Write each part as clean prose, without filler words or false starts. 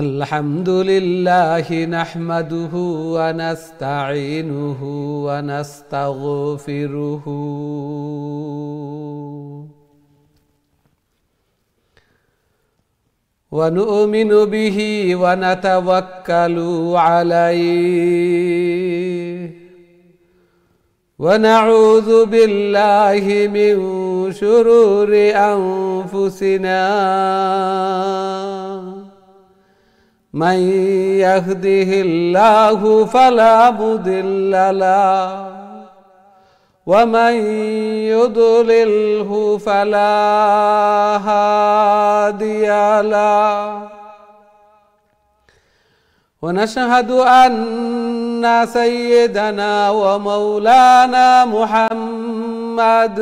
আলহামদুলিল্লাহি নাহমাদুহু ওয়া নাস্তাঈনুহু ওয়া নাস্তাগফিরুহু ওয়া নু'মিনু বিহি ওয়া নাতাওয়াক্কালু আলাইহি ওয়া নাউযু বিল্লাহি মিন শুরুরি আনফুসিনা من يهده الله فلا مضل له ومن يضلله فلا هادي له ونشهد أن سيدنا ومولانا محمد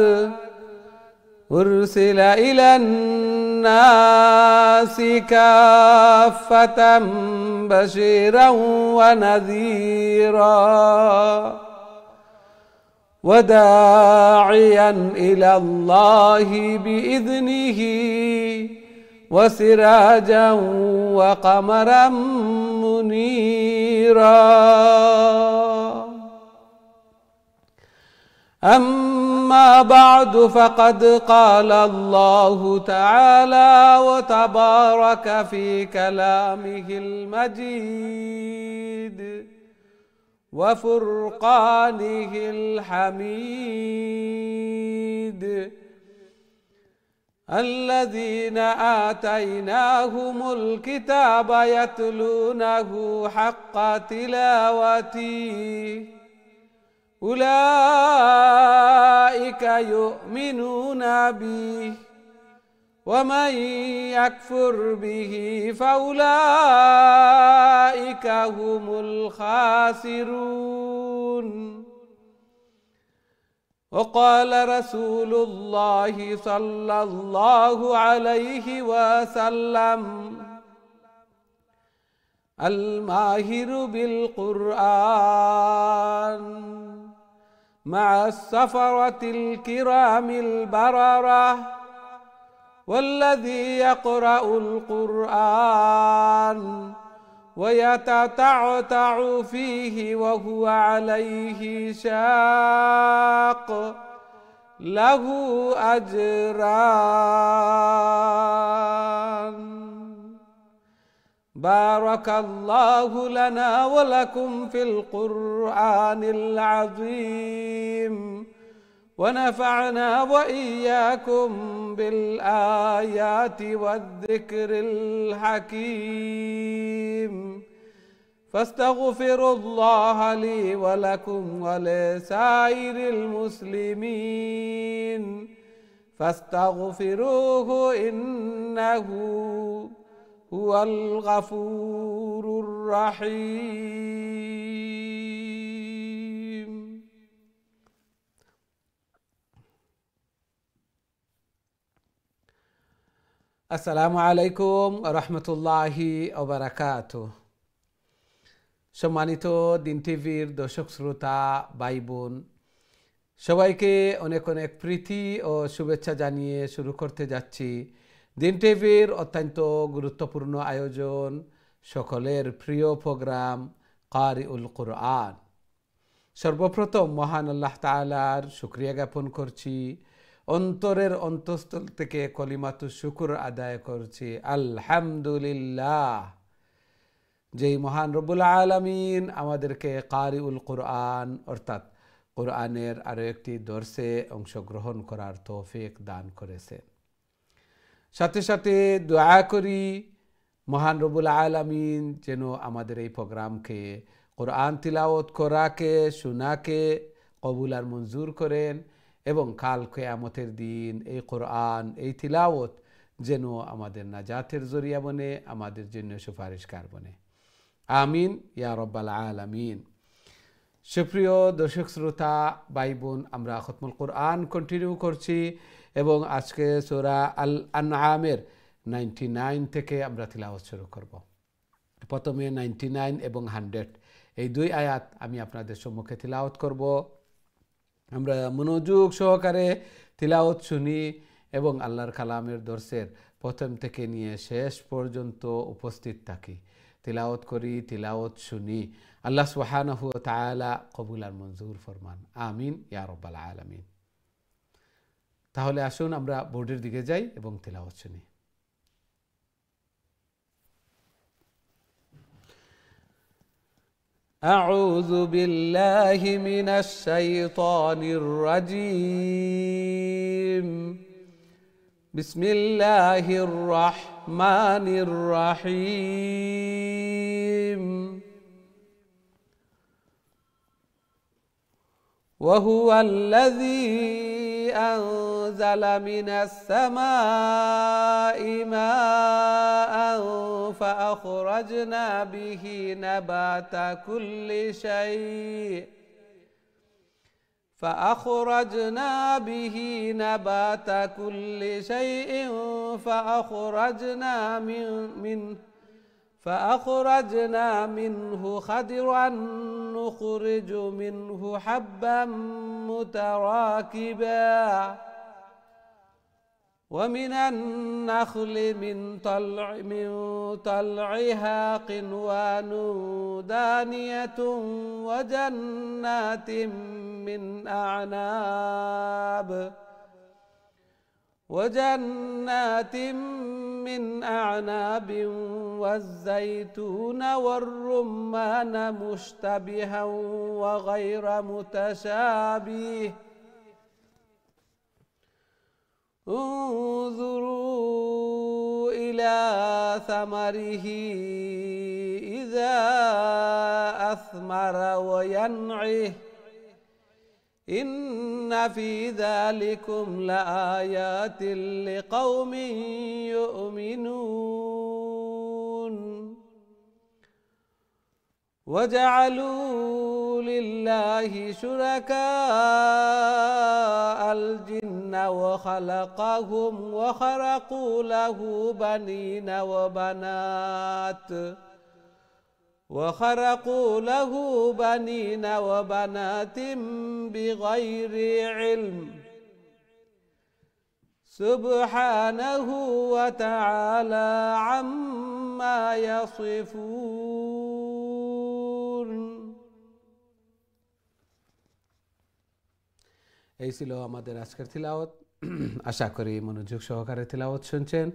أرسل إلى الناس كافة بشيرا ونذيرا وداعيا إلى الله بإذنه وسراجا وقمرا منيرا أما بعد فقد قال الله تعالى وتبارك في كلامه المجيد وفرقانه الحميد الذين آتيناهم الكتاب يتلونه حق تلاوته أولئك يؤمنون به ومن يكفر به فأولئك هم الخاسرون وقال رسول الله صلى الله عليه وسلم الماهر بالقرآن مع السفرة الكرام البررة والذي يقرأ القرآن ويتتعتع فيه وهو عليه شاق له أجران. بارك الله لنا ولكم في القرآن العظيم ونفعنا وإياكم بالآيات والذكر الحكيم فاستغفروا الله لي ولكم ولسائر المسلمين فاستغفروه إنه هو الغفور الرحيم. আসসালামু আলাইকুম রহমতুল্লাহি ওয়া বারাকাতুহু। সম্মানিত দিন টিভির দর্শক শ্রোতা ভাই বোন সবাইকে অনেক অনেক প্রীতি ও শুভেচ্ছা জানিয়ে শুরু করতে যাচ্ছি দিন টিভির অত্যন্ত গুরুত্বপূর্ণ আয়োজন সকলের প্রিয় প্রোগ্রাম কারিউল কুরআন। সর্বপ্রথম মহান আল্লাহ তাআলার শুকরিয়া জ্ঞাপন করছি, অন্তরের অন্তঃস্থল থেকে কলিমাতুশ শুকর আদায় করছি আলহামদুলিল্লাহ, যেই মহান রব্বুল আলামিন আমাদেরকে কারিউল কুরআন অর্থাৎ কোরআনের আরও একটি দর্শে অংশগ্রহণ করার তৌফিক দান করেছে। সাথে সাথে দোয়া করি মহান রব্বুল আলামিন যেন আমাদের এই প্রোগ্রামকে কোরআন তিলাওয়াত করাকে শোনাকে কবুল আর মঞ্জুর করেন এবং কাল কিয়ামতের দিন এই কোরআন এই তিলাওয়াত যেন আমাদের নাজাতের জরিয়া বনে, আমাদের জন্য সুপারিশকার বনে। আমিন ইয়া রব্বাল আলামিন। সুপ্রিয় দর্শক শ্রোতা ভাই বোন, আমরা খতমুল কোরআন কন্টিনিউ করছি এবং আজকে সূরা আল আনআমের 99 থেকে আমরা তিলাওয়াত শুরু করব। প্রথমে 99 এবং 100 এই দুই আয়াত আমি আপনাদের সম্মুখে তিলাওয়াত করব। আমরা মনোযোগ সহকারে তিলাওয়াত শুনি এবং আল্লাহর কালামের দর্শের প্রথম থেকে নিয়ে শেষ পর্যন্ত উপস্থিত থাকি, তিলাওয়াত করি, তিলাওয়াত শুনি। আল্লাহ সুবহানাহু ওয়া তাআলা কবুল আর মঞ্জুর ফরমান, আমিন ইয়া রাব্বাল আলামিন। তাহলে আসুন আমরা বোর্ডের দিকে যাই এবং তিলাওয়াত শুনি। أعوذ بالله من الشيطان الرجيم. بسم الله الرحمن الرحيم. وهو الذي أنزل من السماء ماء فأخرجنا به نبات كل شيء فأخرجنا منه خضرا نخرج منه حبا متراكبا ومن النخل من طلعها قنوان دانية وجنات من أعناب والزيتون والرمان مشتبها وغير متشابه انظروا إلى ثمره إذا أثمر وينعه إن في ذلكم لآيات لقوم يؤمنون وجعلوا لله شركاء الجن وخلقهم وخرقوا له بنين وبنات بغير علم سبحانه وتعالى عما يصفون. এই ছিল আমাদের আজকের তিলাওয়াত। আশা করি মনোযোগ সহকারে তিলাওয়াত শুনছেন।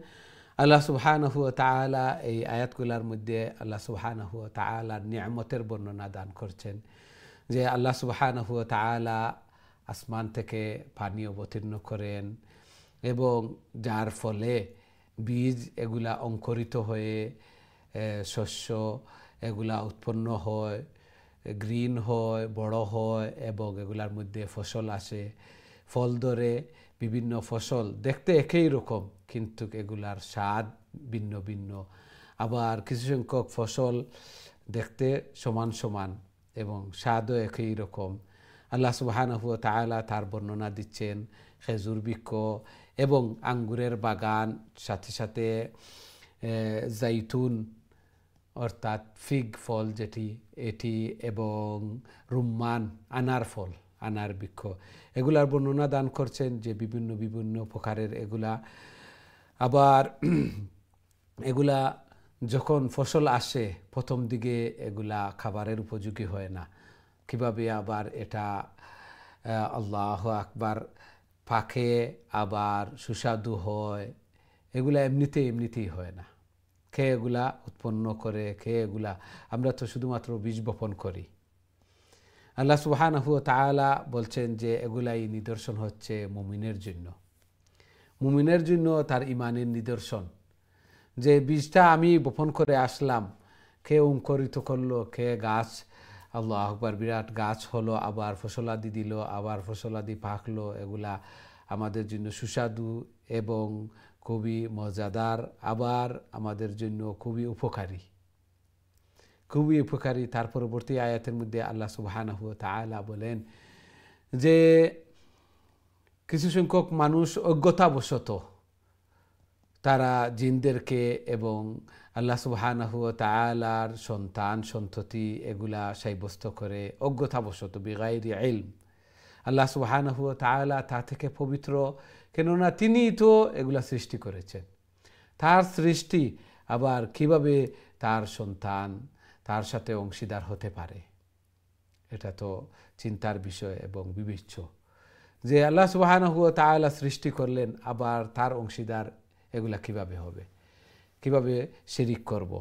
আল্লাহ সুবহানাহু ওয়া তাআলা এই আয়াতগুলোর মধ্যে আল্লাহ সুবহানাহু ওয়া তাআলার নিয়ামতের বর্ণনা দান করছেন, যে আল্লাহ সুবহানাহু ওয়া তাআলা আসমান থেকে পানি অবতীর্ণ করেন এবং যার ফলে বীজ এগুলা অঙ্কুরিত হয়ে শস্য এগুলা উৎপন্ন হয়, গ্রিন হয়, বড় হয় এবং এগুলার মধ্যে ফসল আসে, ফল ধরে। বিভিন্ন ফসল দেখতে একই রকম কিন্তু এগুলার স্বাদ ভিন্ন ভিন্ন। আবার কিছু সংখ্যক ফসল দেখতে সমান সমান এবং স্বাদও একই রকম। আল্লাহ সুবহানাহু ওয়া তাআলা তার বর্ণনা দিচ্ছেন খেজুর বৃক্ষ এবং আঙ্গুরের বাগান, সাথে সাথে জাইতুন অর্থাৎ ফিগ ফল এটি এবং রুম্মান আনার বৃক্ষ, এগুলার বর্ণনা দান করছেন যে বিভিন্ন বিভিন্ন প্রকারের এগুলা। আবার এগুলা যখন ফসল আসে প্রথম দিকে এগুলা খাবারের উপযোগী হয় না, কিভাবে আবার এটা আল্লাহু আকবার পাকে আবার সুস্বাদু হয়, এগুলা এমনিতেই হয় না। খেয়ে এগুলা উৎপন্ন করে, খেয়ে এগুলা আমরা তো শুধুমাত্র বীজ বপন করি। আল্লাহ সুবহানাহু ওয়া তাআলা বলছেন যে এগুলাই নিদর্শন হচ্ছে মুমিনের জন্য তার ইমানের নিদর্শন, যে বীজটা আমি বপন করে আসলাম, খেয়ে অঙ্কুরিত করলো, খেয়ে গাছ, আল্লাহু আকবার, বিরাট গাছ হলো, আবার ফসলাদি দিল, আবার ফসলাদি পাকলো। এগুলা আমাদের জন্য সুস্বাদু এবং খুবই মজাদার, আবার আমাদের জন্য খুবই উপকারী। তার পরবর্তী আয়াতের মধ্যে আল্লাহ সুবহানাহু ওয়া তাআলা বলেন যে কিছু সংখ্যক মানুষ অজ্ঞতাবশত তারা জিনদেরকে এবং আল্লাহ সুবহানাহু ওয়া তাআলার সন্তান সন্ততি এগুলা সাব্যস্ত করে অজ্ঞতাবশত, বিগাইরি ইলম। আল্লাহ সুবহানাহু ওয়া তাআলা তা থেকে পবিত্র, কেননা তিনিই তো এগুলা সৃষ্টি করেছেন। তার সৃষ্টি আবার কিভাবে তার সন্তান তার সাথে অংশীদার হতে পারে, এটা তো চিন্তার বিষয় এবং বিবেচ্য যে আল্লাহ সুবহানাহু ওয়া তাআলা সৃষ্টি করলেন, আবার তার অংশীদার এগুলা কিভাবে হবে, কিভাবে শিরিক করব।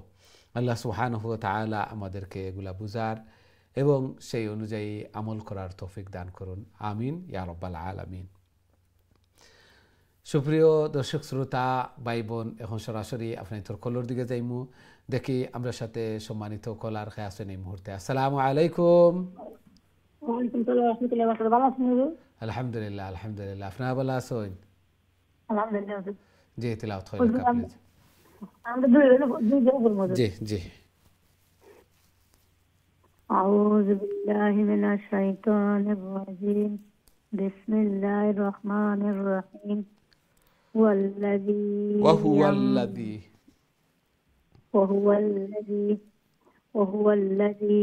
আল্লাহ সুবহানাহু ওয়া তাআলা আমাদেরকে এগুলা বুঝার এবং সেই অনুযায়ী আমল করার তৌফিক দান করুন। আমিন ইয়া রাব্বাল আলামিন। সুপ্রিয় দর্শক শ্রোতা ভাই বোন, এখন সরাসরি আপনার তোর কলর দিকে যাইমু, দেখি আমরা সাথে সম্মানিত কলার খেয়ে আছেন এই মুহূর্তে। আসসালামু আলাইকুম। ওয়ালাইকুম সালাম ওয়া রাহমাতুল্লাহি ওয়া বারাকাতুহু। ভালো আছেন হুজুর? আলহামদুলিল্লাহ আলহামদুলিল্লাহ, আপনারা ভালো আছেন? আলহামদুলিল্লাহ হুজুর। জি, তিলাওয়াত হয় হুজুর লেখা প্লিজ। আমরা দুই জন বলবো হুজুর। জি জি। আউযু বিল্লাহি মিনাশ শাইতানির রাজিম। বিসমিল্লাহির রহমানির রহিম। ওয়াল্লাযী ওয়াহুয়াল্লাযী ওয়াহুয়াল্লাযী ওয়াহুয়াল্লাযী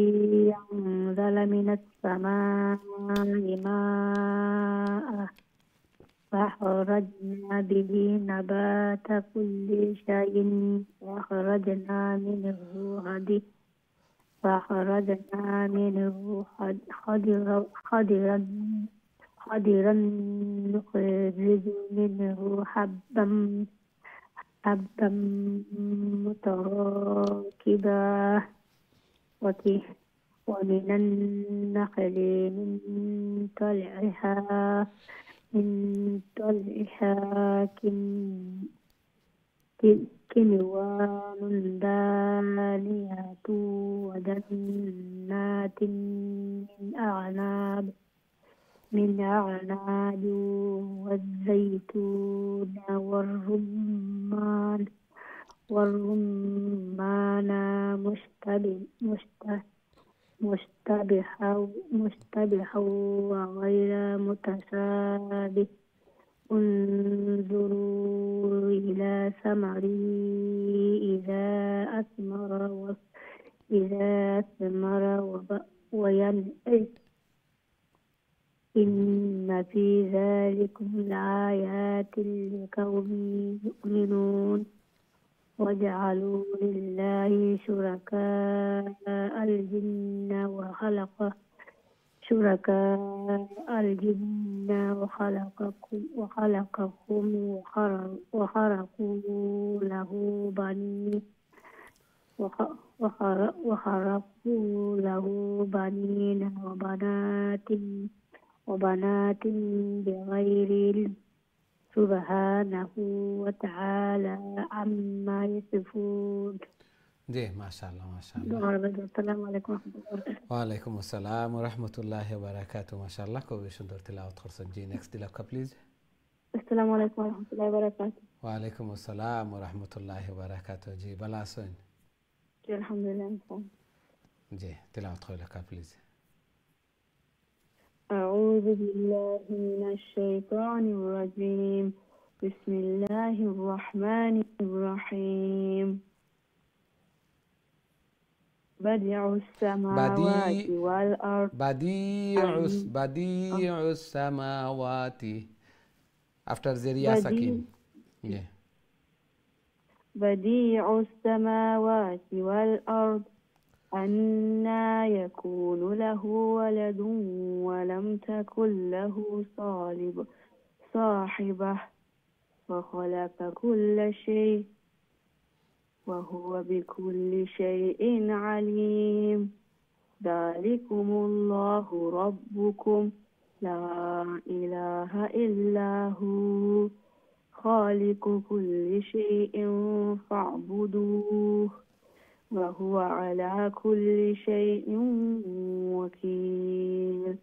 আনজালা মিনাস সামাই মাআ فأخرجنا به نبات كل شيء فأخرجنا منه خضرا نخرج منه حبا متراكبا ومن النخل من طلعها كنوان دانية وجنات من أعناب والزيتون والرمان مشتبها وغير متشابه انظروا إلى ثمره إذا أثمر وينعم إن في ذلكم لآيات لقوم يؤمنون وجعلوا لله شركاء الجن وخلقهم وخرقوا له بنين وبنات بغير علم سبحانه وتعالى عما يصفون। জি, মাশাআল্লাহ মাশাআল্লাহ। আসসালামু আলাইকুম ওয়া রাহমাতুল্লাহি ওয়া বারাকাতুহু। ওয়ালাইকুম আসসালাম ওয়া রাহমাতুল্লাহি ওয়া বারাকাতুহু। মাশাআল্লাহ, খুবই সুন্দর তিলাওয়াত করছেন। জি, নেক্সট তিলাওয়াত প্লিজ। আসসালামু আলাইকুম ওয়া রাহমাতুল্লাহি ওয়া বারাকাতুহু। ওয়ালাইকুম আসসালাম ওয়া রাহমাতুল্লাহি ওয়া বারাকাতুহু। জি, ভালো আছেন? জি আলহামদুলিল্লাহ। জি, তিলাওয়াত হয় লেখা please. أعوذ بالله من الشيطان الرجيم. بسم الله الرحمن الرحيم. بديع السماوات والأرض Badi'us samawati. After Zeria Sakin. Yeah. بديع السماوات والأرض أنى يكون له ولد ولم تكن له صاحبة وخلق كل شيء وهو بكل شيء عليم. ذلكم الله ربكم لا إله إلا هو خالق كل شيء فاعبدوه وهو على كل شيء وكيل.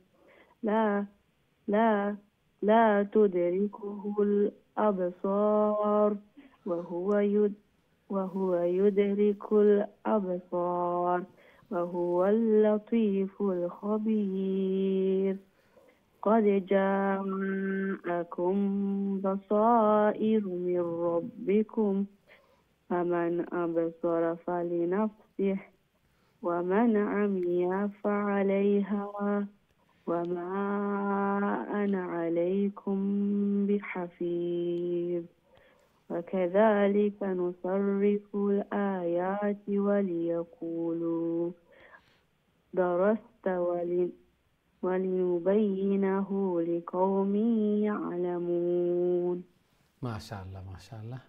لا تدركه الأبصار وهو يدرك الأبصار وهو اللطيف الخبير. قد جاءكم بصائر من ربكم فمن أبصر فلنفسه ومن عمي فعليها وما أنا عليكم بحفيظ وكذلك نصرف الآيات وليقولوا درست ولنبينه لقوم يعلمون. ما شاء الله ما شاء الله.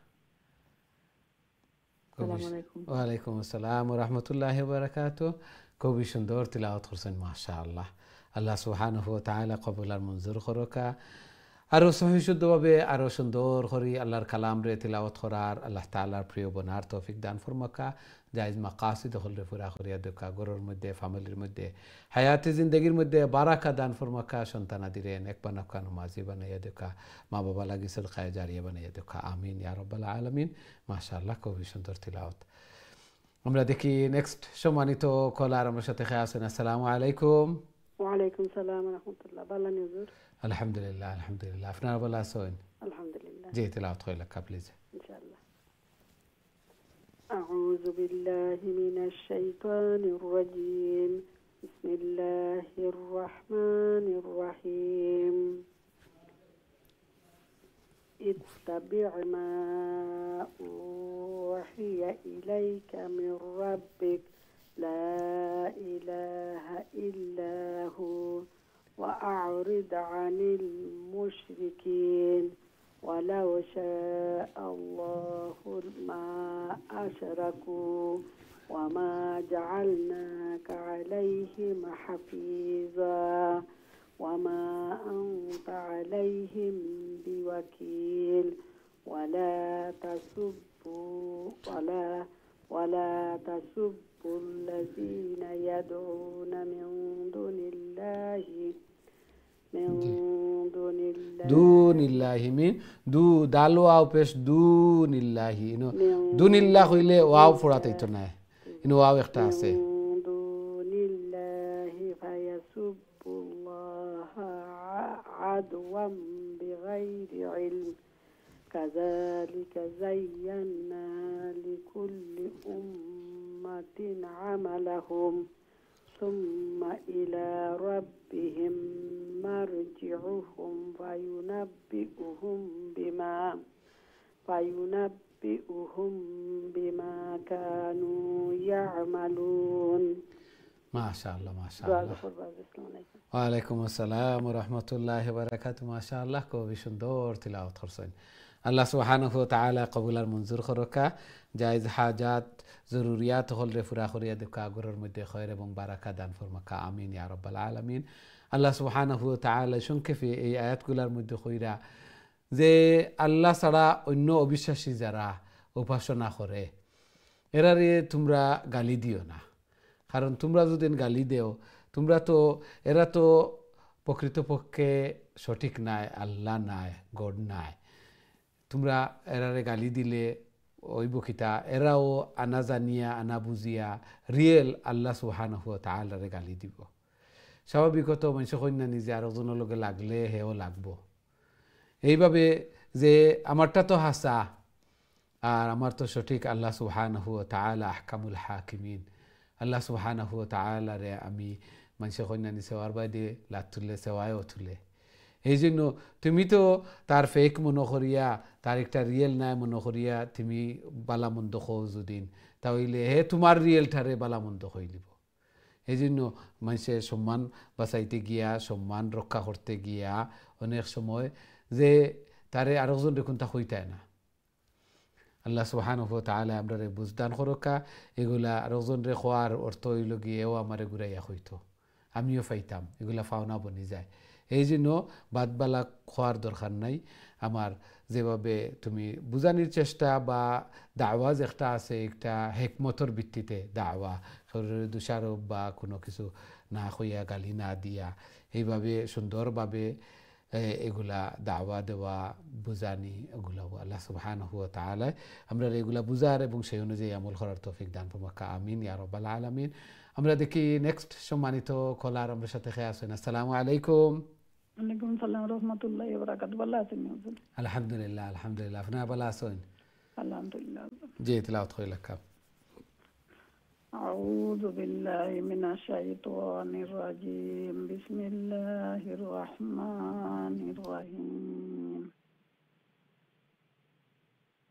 السلام عليكم. ওয়ালাইকুম আসসালাম ওয়া রাহমাতুল্লাহি ওয়া বারাকাতুহু। খুবই সুন্দর তিলাওয়াত করছেন মাশাআল্লাহ। আল্লাহ সুবহানাহু ওয়া তাআলা কবুল আর মঞ্জুর করুকা। আরো সহি শুদ্ধভাবে আরো সুন্দর করে আল্লাহর কালাম রে তিলাওয়াত করার আল্লাহ তাআলার প্রিয় বনার তৌফিক দান ফরমাকা। জায়েজ মাকাসিদ হলরে পুরা করিয়া দেখা গরুর মধ্যে ফ্যামিলির মধ্যে হায়াতে জিন্দগির মধ্যে বারাকা দান ফরমাকা। সন্তানাদিরে নেক বানাকা নমাজি বানাইয়া দেখা মা বাবা লাগি সদকায়ে জারিয়া বানাইয়া দেখা আমিন ইয়া রাব্বাল আলামিন। মাশাআল্লাহ খুবই সুন্দর তিলাওয়াত। আমরা দেখি নেক্সট সম্মানিত কলার আমার সাথে খেয়ে আছেন। আসসালামু আলাইকুম। ওয়ালাইকুম সালাম রাহমাতুল্লাহ। ভালো আছেন হুজুর? আলহামদুলিল্লাহ আলহামদুলিল্লাহ। আপনারা ভালো আছেন? আলহামদুলিল্লাহ। জি তিলাওয়াত কইলা প্লিজ। ইনশাআল্লাহ। أعوذ بالله من الشيطان الرجيم. بسم الله الرحمن الرحيم. اتبع ما أوحي إليك من ربك لا إله إلا هو وأعرض عن المشركين ولو شاء الله ما أشركوا وما جعلناك عليهم حفيظا وما أنت عليهم بوكيل ولا تسبوا الذين يدعون من دون الله দুনিল্লাহি মিন দু দাল ওয়াও পেশ দুনিল্লাহি ইনো দুনিল্লাহ হইলে ওয়াও পড়াতেইতো না, ইনো ওয়াও একটা আছে। দুনিল্লাহি ফায়াসুবুল্লাহ আদওয়াম বিগাইরি ইলম কাযালিকা যায়্যানা লিকুল্লি উম্মাতিন আমালাহুম ثم إلى ربهم مرجعهم فينبئهم بما كانوا يعملون. ما شاء الله ما شاء الله. ওয়ালাইকুম আসসালাম ওয়া রাহমাতুল্লাহি ওয়া বারাকাতুহু। মাশাআল্লাহ খুবই সুন্দর তিলাওয়াত করছেন। আল্লাহ সুবহানাহু ওয়া তাআলা কবুল আর মঞ্জুর করুকা। জায়েজ হাজাত জরুরিয়াত হলরে পুরা করিয়া দেখা গরের মধ্যে খয়র এবং বারাকা দান ফরমাকা আমিন ইয়া রাব্বাল আলামিন। আল্লাহ সুবহানাহু ওয়া তাআলা সংক্ষেপে এই আয়াতগুলোর মধ্যে কইরা যে আল্লাহ ছাড়া অন্য অবিশ্বাসী যারা উপাসনা করে এরারে তোমরা গালি দিও না, কারণ তোমরা যদি গালি দেও তোমরা তো এরা তো প্রকৃতপক্ষে সঠিক নাই, আল্লাহ নাই, গড নাই। তোমরা এরারে গালি দিলে ওই বকিতা এরাও আনা জানিয়া আনা বুঝিয়া রিয়েল আল্লাহ সুবহানাহু ওয়া তাআলারে গালি দিব। স্বাভাবিকত মানুষ কন্যা নিজে আরেকজনের লগে লাগলে হেও লাগবো। এইভাবে যে আমারটা তো হাসা আর আমার তো সঠিক আল্লাহ সুবহানাহু ওয়া তাআলা আহকামুল হাকিমিন। আল্লাহ সুবহানাহু ওয়া তাআলারে আমি মানুষ কন্যা নি সেওয়ার বাইদে লাত তুললে সেওয়ায়ও তুলে। এই জন্য তুমি তো তার ফেক মনে করিয়া তার একটা রিয়েল নাই মনে করিয়া তুমি বালামন্দ খো যদিন তাহলে হে তোমার রিয়েলটারে বালামন্দ হইলিব। এই জন্য মানুষের সম্মান বাঁচাইতে গিয়া সম্মান রক্ষা করতে গিয়া অনেক সময় যে তারে আরেকজন দেখুন তা হইতায় না। আল্লাহ সুবহানাহু ওয়া তাআলা আমরারে বুঝদান করুকা। এগুলা আরেকজন রে খোয়ার অর্থ হইল গিয়েও আমারে ঘুরাইয়া হইতো, আমিও পাইতাম, এগুলা ফাওনা বনি যায়। এই জন্য বাদবালা খোয়ার দরকার নাই। আমার যেভাবে তুমি বুঝানির চেষ্টা বা দাওয়াজ একটা আছে, একটা হেকমতর ভিত্তিতে দাওয়া, দোষারোপ বা কোনো কিছু না হইয়া গালি না দিয়া এইভাবে সুন্দরভাবে এগুলা দাওয়া দেওয়া বুঝানি এগুলা আল্লাহ সুবহানাহু ওয়া তাআলা আমরা এগুলা বুঝার এবং সেই অনুযায়ী আমল করার তৌফিক দান ফরমাকা আমিন ইয়া রাব্বাল আলামিন। আমরা দেখি নেক্সট সম্মানিত কলার আমার সাথে খেয়ে আছেন। আসসালামু আলাইকুম। ওয়ালাইকুম সালাম রাহমাতুল্লাহি ওয়া বারাকাতুহু। ভালো আছেন হুজুর? আলহামদুলিল্লাহ আলহামদুলিল্লাহ। আপনারা ভালো আছেন? আলহামদুলিল্লাহ। জি তিলাওয়াত কইলা। أعوذ بالله من الشيطان الرجيم بسم الله الرحمن الرحيم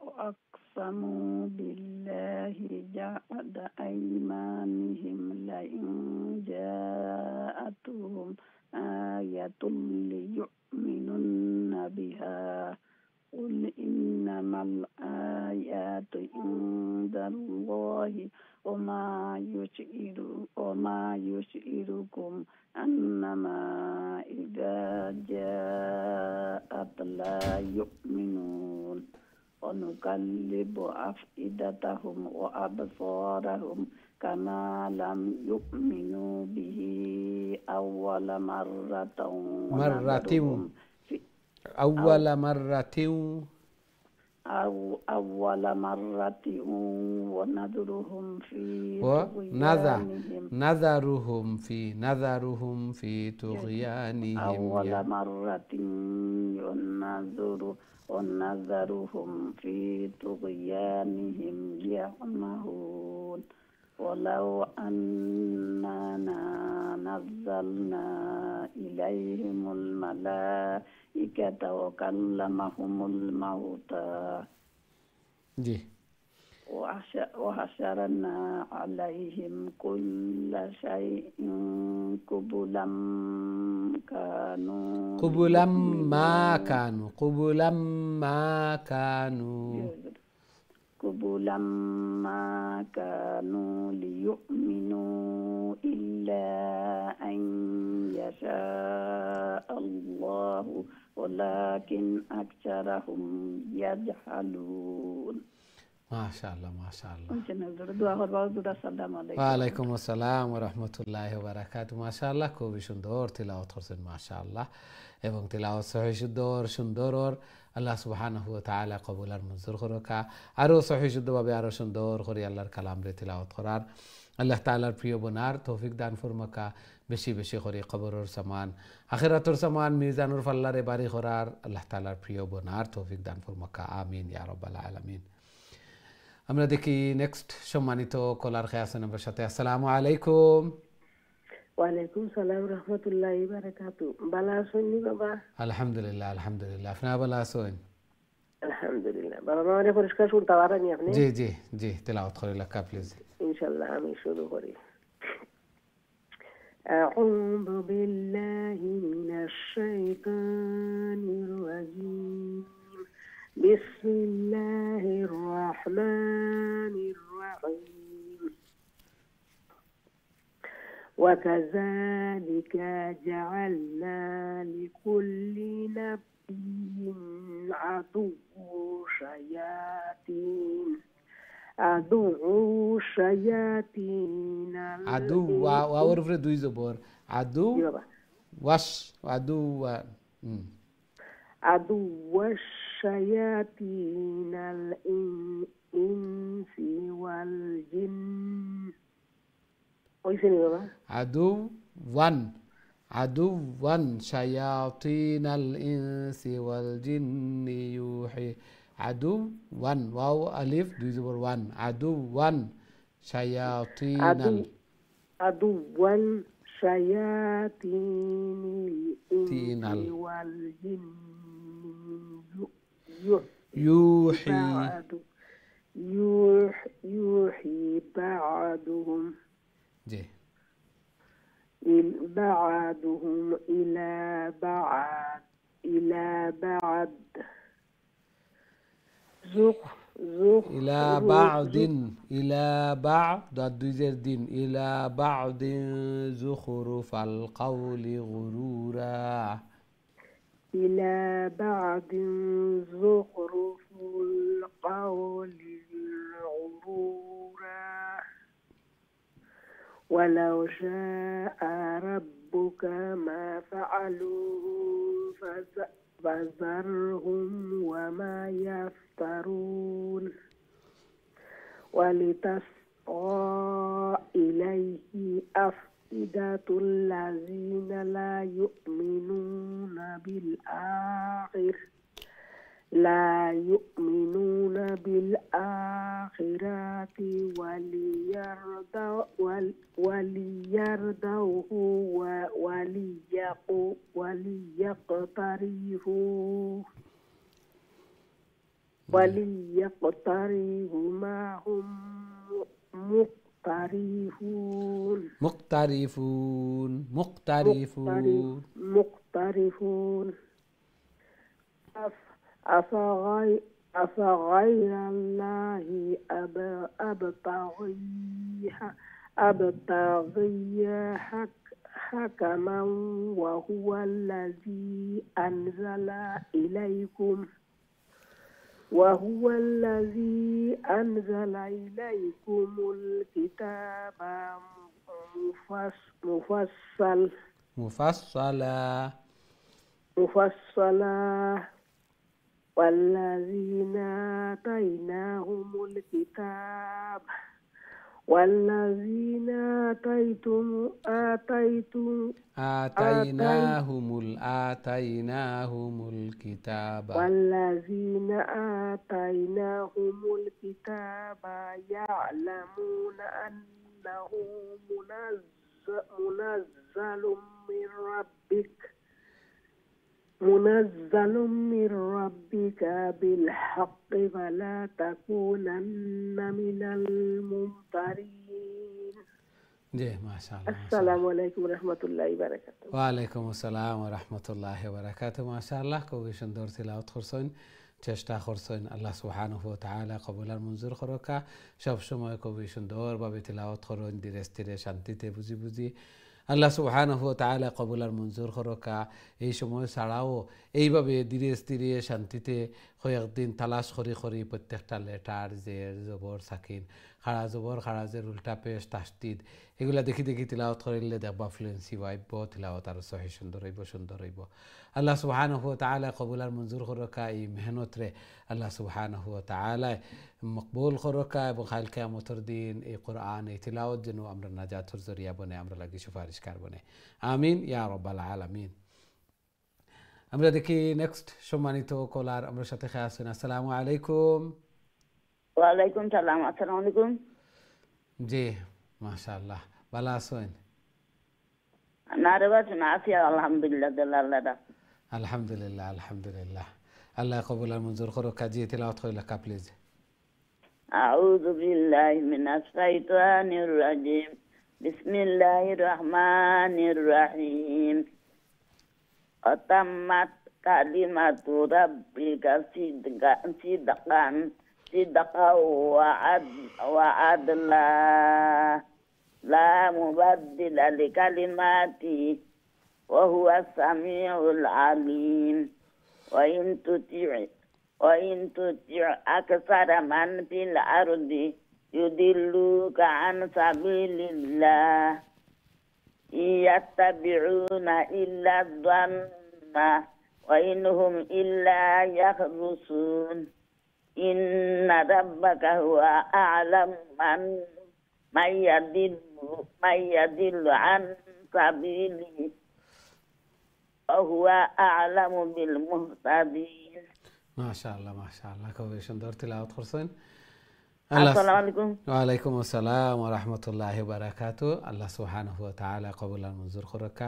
وأقسموا بالله جهد أيمانهم لئن جاءتهم آية ليؤمنن بها قل إنما الآيات عند الله وما يشعركم أنما إذا جاءت لا يؤمنون ونقلب أفئدتهم وأبصارهم كما لم يؤمنوا به أول مرة أول مرة ونذرهم في طغيانهم نذرهم في طغيانهم أول مرة ونذرهم في طغيانهم يعمهون ولو أننا نزلنا إليهم الملائكة وكلمهم الموتى وحشرنا عليهم كل شيء قبلا ما كانوا ليؤمنوا إلا أن يشاء الله ولكن أكثرهم يجهلون. ما شاء الله ওয়ালাইকুম আসসালাম ওয়া রাহমাতুল্লাহি ওয়া বারাকাতুহু। মাশাআল্লাহ, খুবই সুন্দর তিলাওয়াত করছেন মাশাআল্লাহ, এবং তিলাওয়াত সহি সুন্দর আল্লাহ সুবহানাহু ওয়া তাআলা কবুল আর মঞ্জুর করুকা। আরো সহি শুদ্ধভাবে আরো সুন্দর করে আল্লাহর কালাম রে তিলাওয়াত করার আল্লাহ তাআলার প্রিয় বনার তৌফিক দান ফরমাকা। বেশি বেশি করে কবরের সামান আখিরাতের সামান মিজানুর ফাল্লারে বাড়ি করার আল্লাহ তাআলার প্রিয় বনার তৌফিক দান ফরমাকা। আমিন ইয়া রাব্বাল আলামিন। আমরা দেখি নেক্সট সম্মানিত কলার খেয়ে আছেন আমার সাথে। আসসালামু আলাইকুম। ওয়ালাইকুম সালাম রহমতুল্লাহি বারাকাতু। ভালো আছেন বাবা? আলহামদুলিল্লাহ আলহামদুলিল্লাহ, আপনি ভালো আছেন? আলহামদুলিল্লাহ। বাবা আমারে পরিষ্কার শুনতে পারেন আপনি? জি জি জি, তেলাওয়াত করে লেখা প্লিজ। ইনশাআল্লাহ আমি শুরু করি। আউযু বিল্লাহি মিনাশ শাইতানির রাজীম। বিসমিল্লাহির রহমানির রহিম। وكذلك جعلنا لكل نبي عدو شياطين عدو وأعرف دوي زبور عدو وش عدو الشياطين الإنس والجن. عدوا شياطين الإنس والجن يوحي. عدوا واو ألف دوي زبور وان. عدوا شياطين عدوا شياطين الإنس والجن يوحي بعضهم إلى بعض إلى بعض দুইজের দিন إلى بعض زخرف القول غرورا. إلى بعض زخرف القول غرورا. ولو شاء ربك ما فعلوه فذرهم وما يفترون. ولتصغى إليه أفئدة الذين لا يؤمنون بالآخرة الآخرة وليرضوه وليقترفوا ما هم مقترفون أفغير الله أبتغي حكما وهو الذي أنزل إليكم الكتاب مفصلا والذين آتيناهم آتيناهم الكتاب يعلمون أنه منزل من ربك بالحق فلا تكونن من الممترين. جي ما شاء الله. السلام عليكم ورحمة الله وبركاته. وعليكم السلام ورحمة الله وبركاته. ما شاء الله كوي شندور تلاوت خرسون چشتا خرسون الله سبحانه وتعالى قبول المنظور خروكا شب شما كوي شندور باب تلاوت خرون دیرستیره شانتیته বুজি আল্লাহ সুবহানাহু ওয়া তাআলা কবুলার মঞ্জুর করকা। এই সময় ছাড়াও এইভাবে ধীরে স্থিরে শান্তিতে কয়েকদিন তালাশ করি প্রত্যেকটা লেটার জের জবর সাকিন খাড়া জবর খাড়া জের উল্টা পেশ তাসদিদ এগুলা দেখি তিলাওয়াত করিলে দেখবা ফ্লুয়েন্সি ওয়াইব তিলাওয়াত আর সহি সুন্দর হইব। আল্লাহ সুবহানাহু ওয়া তাআলা কবুলার মঞ্জুর করকা। এই মেহনতরে আল্লাহ সুবহানাহু ওয়া তাআলা মকবুল করকা এবং কাল কিয়ামতের দিন এই কোরআন এই তিলাওয়াত যেন আমরা নাজাতের জরিয়া বনে, আমরা লাগি সুপারিশকার বনে। আমিন ইয়া রাব্বাল আলামিন। আমরা দেখি নেক্সট সম্মানিত কলার আমার সাথে খেয়ে আসুন। আসসালামু আলাইকুম। ওয়ালাইকুম সালাম। আসসালামু আলাইকুম। জি মাশাআল্লাহ, ভালো আছেন? না রে বাস না আছি আলহামদুলিল্লাহ আল্লাহ। আলহামদুলিল্লাহ আলহামদুলিল্লাহ। আল্লাহ কবুল আর মঞ্জুর করুক। কাজী তিলাওয়াত কইলা কা প্লিজ। আউযু বিল্লাহি মিনাশ শাইতানির রাজিম। বিসমিল্লাহির রহমানির রহিম। আতাম্মাত কালিমাতু রাব্বিকা সিদকান ওয়া আদলা লা মুবাদ্দিলা লিকালিমাতি ওয়া হুয়াস সামিউল আলিম। ওয়া ইন তুতি আকসারা মান ফিল আরদি ইউদিল্লুকা আন সাবিলিল্লাহ ইয়াত্তাবিউনা ইল্লা যান্না ওয়া ইনহুম ইল্লা ইয়াখরুসুন। ইন্না রাব্বাকা হুয়া আ'লাম মাইয়াদিল্লু আন সাবিলিহি ওয়া হুয়া আ'লামু বিল মুহতাদিন। মাশাআল্লাহ মাশাআল্লাহ, খুব সুন্দর তিলাওয়াত করছেন। আসসালামু আলাইকুম। ওয়ালাইকুম আসসালাম ওয়া রাহমাতুল্লাহি ওয়া বারাকাতুহু। আল্লাহ সুবহানাহু ওয়া তাআলা কবুল আর মঞ্জুর করুক।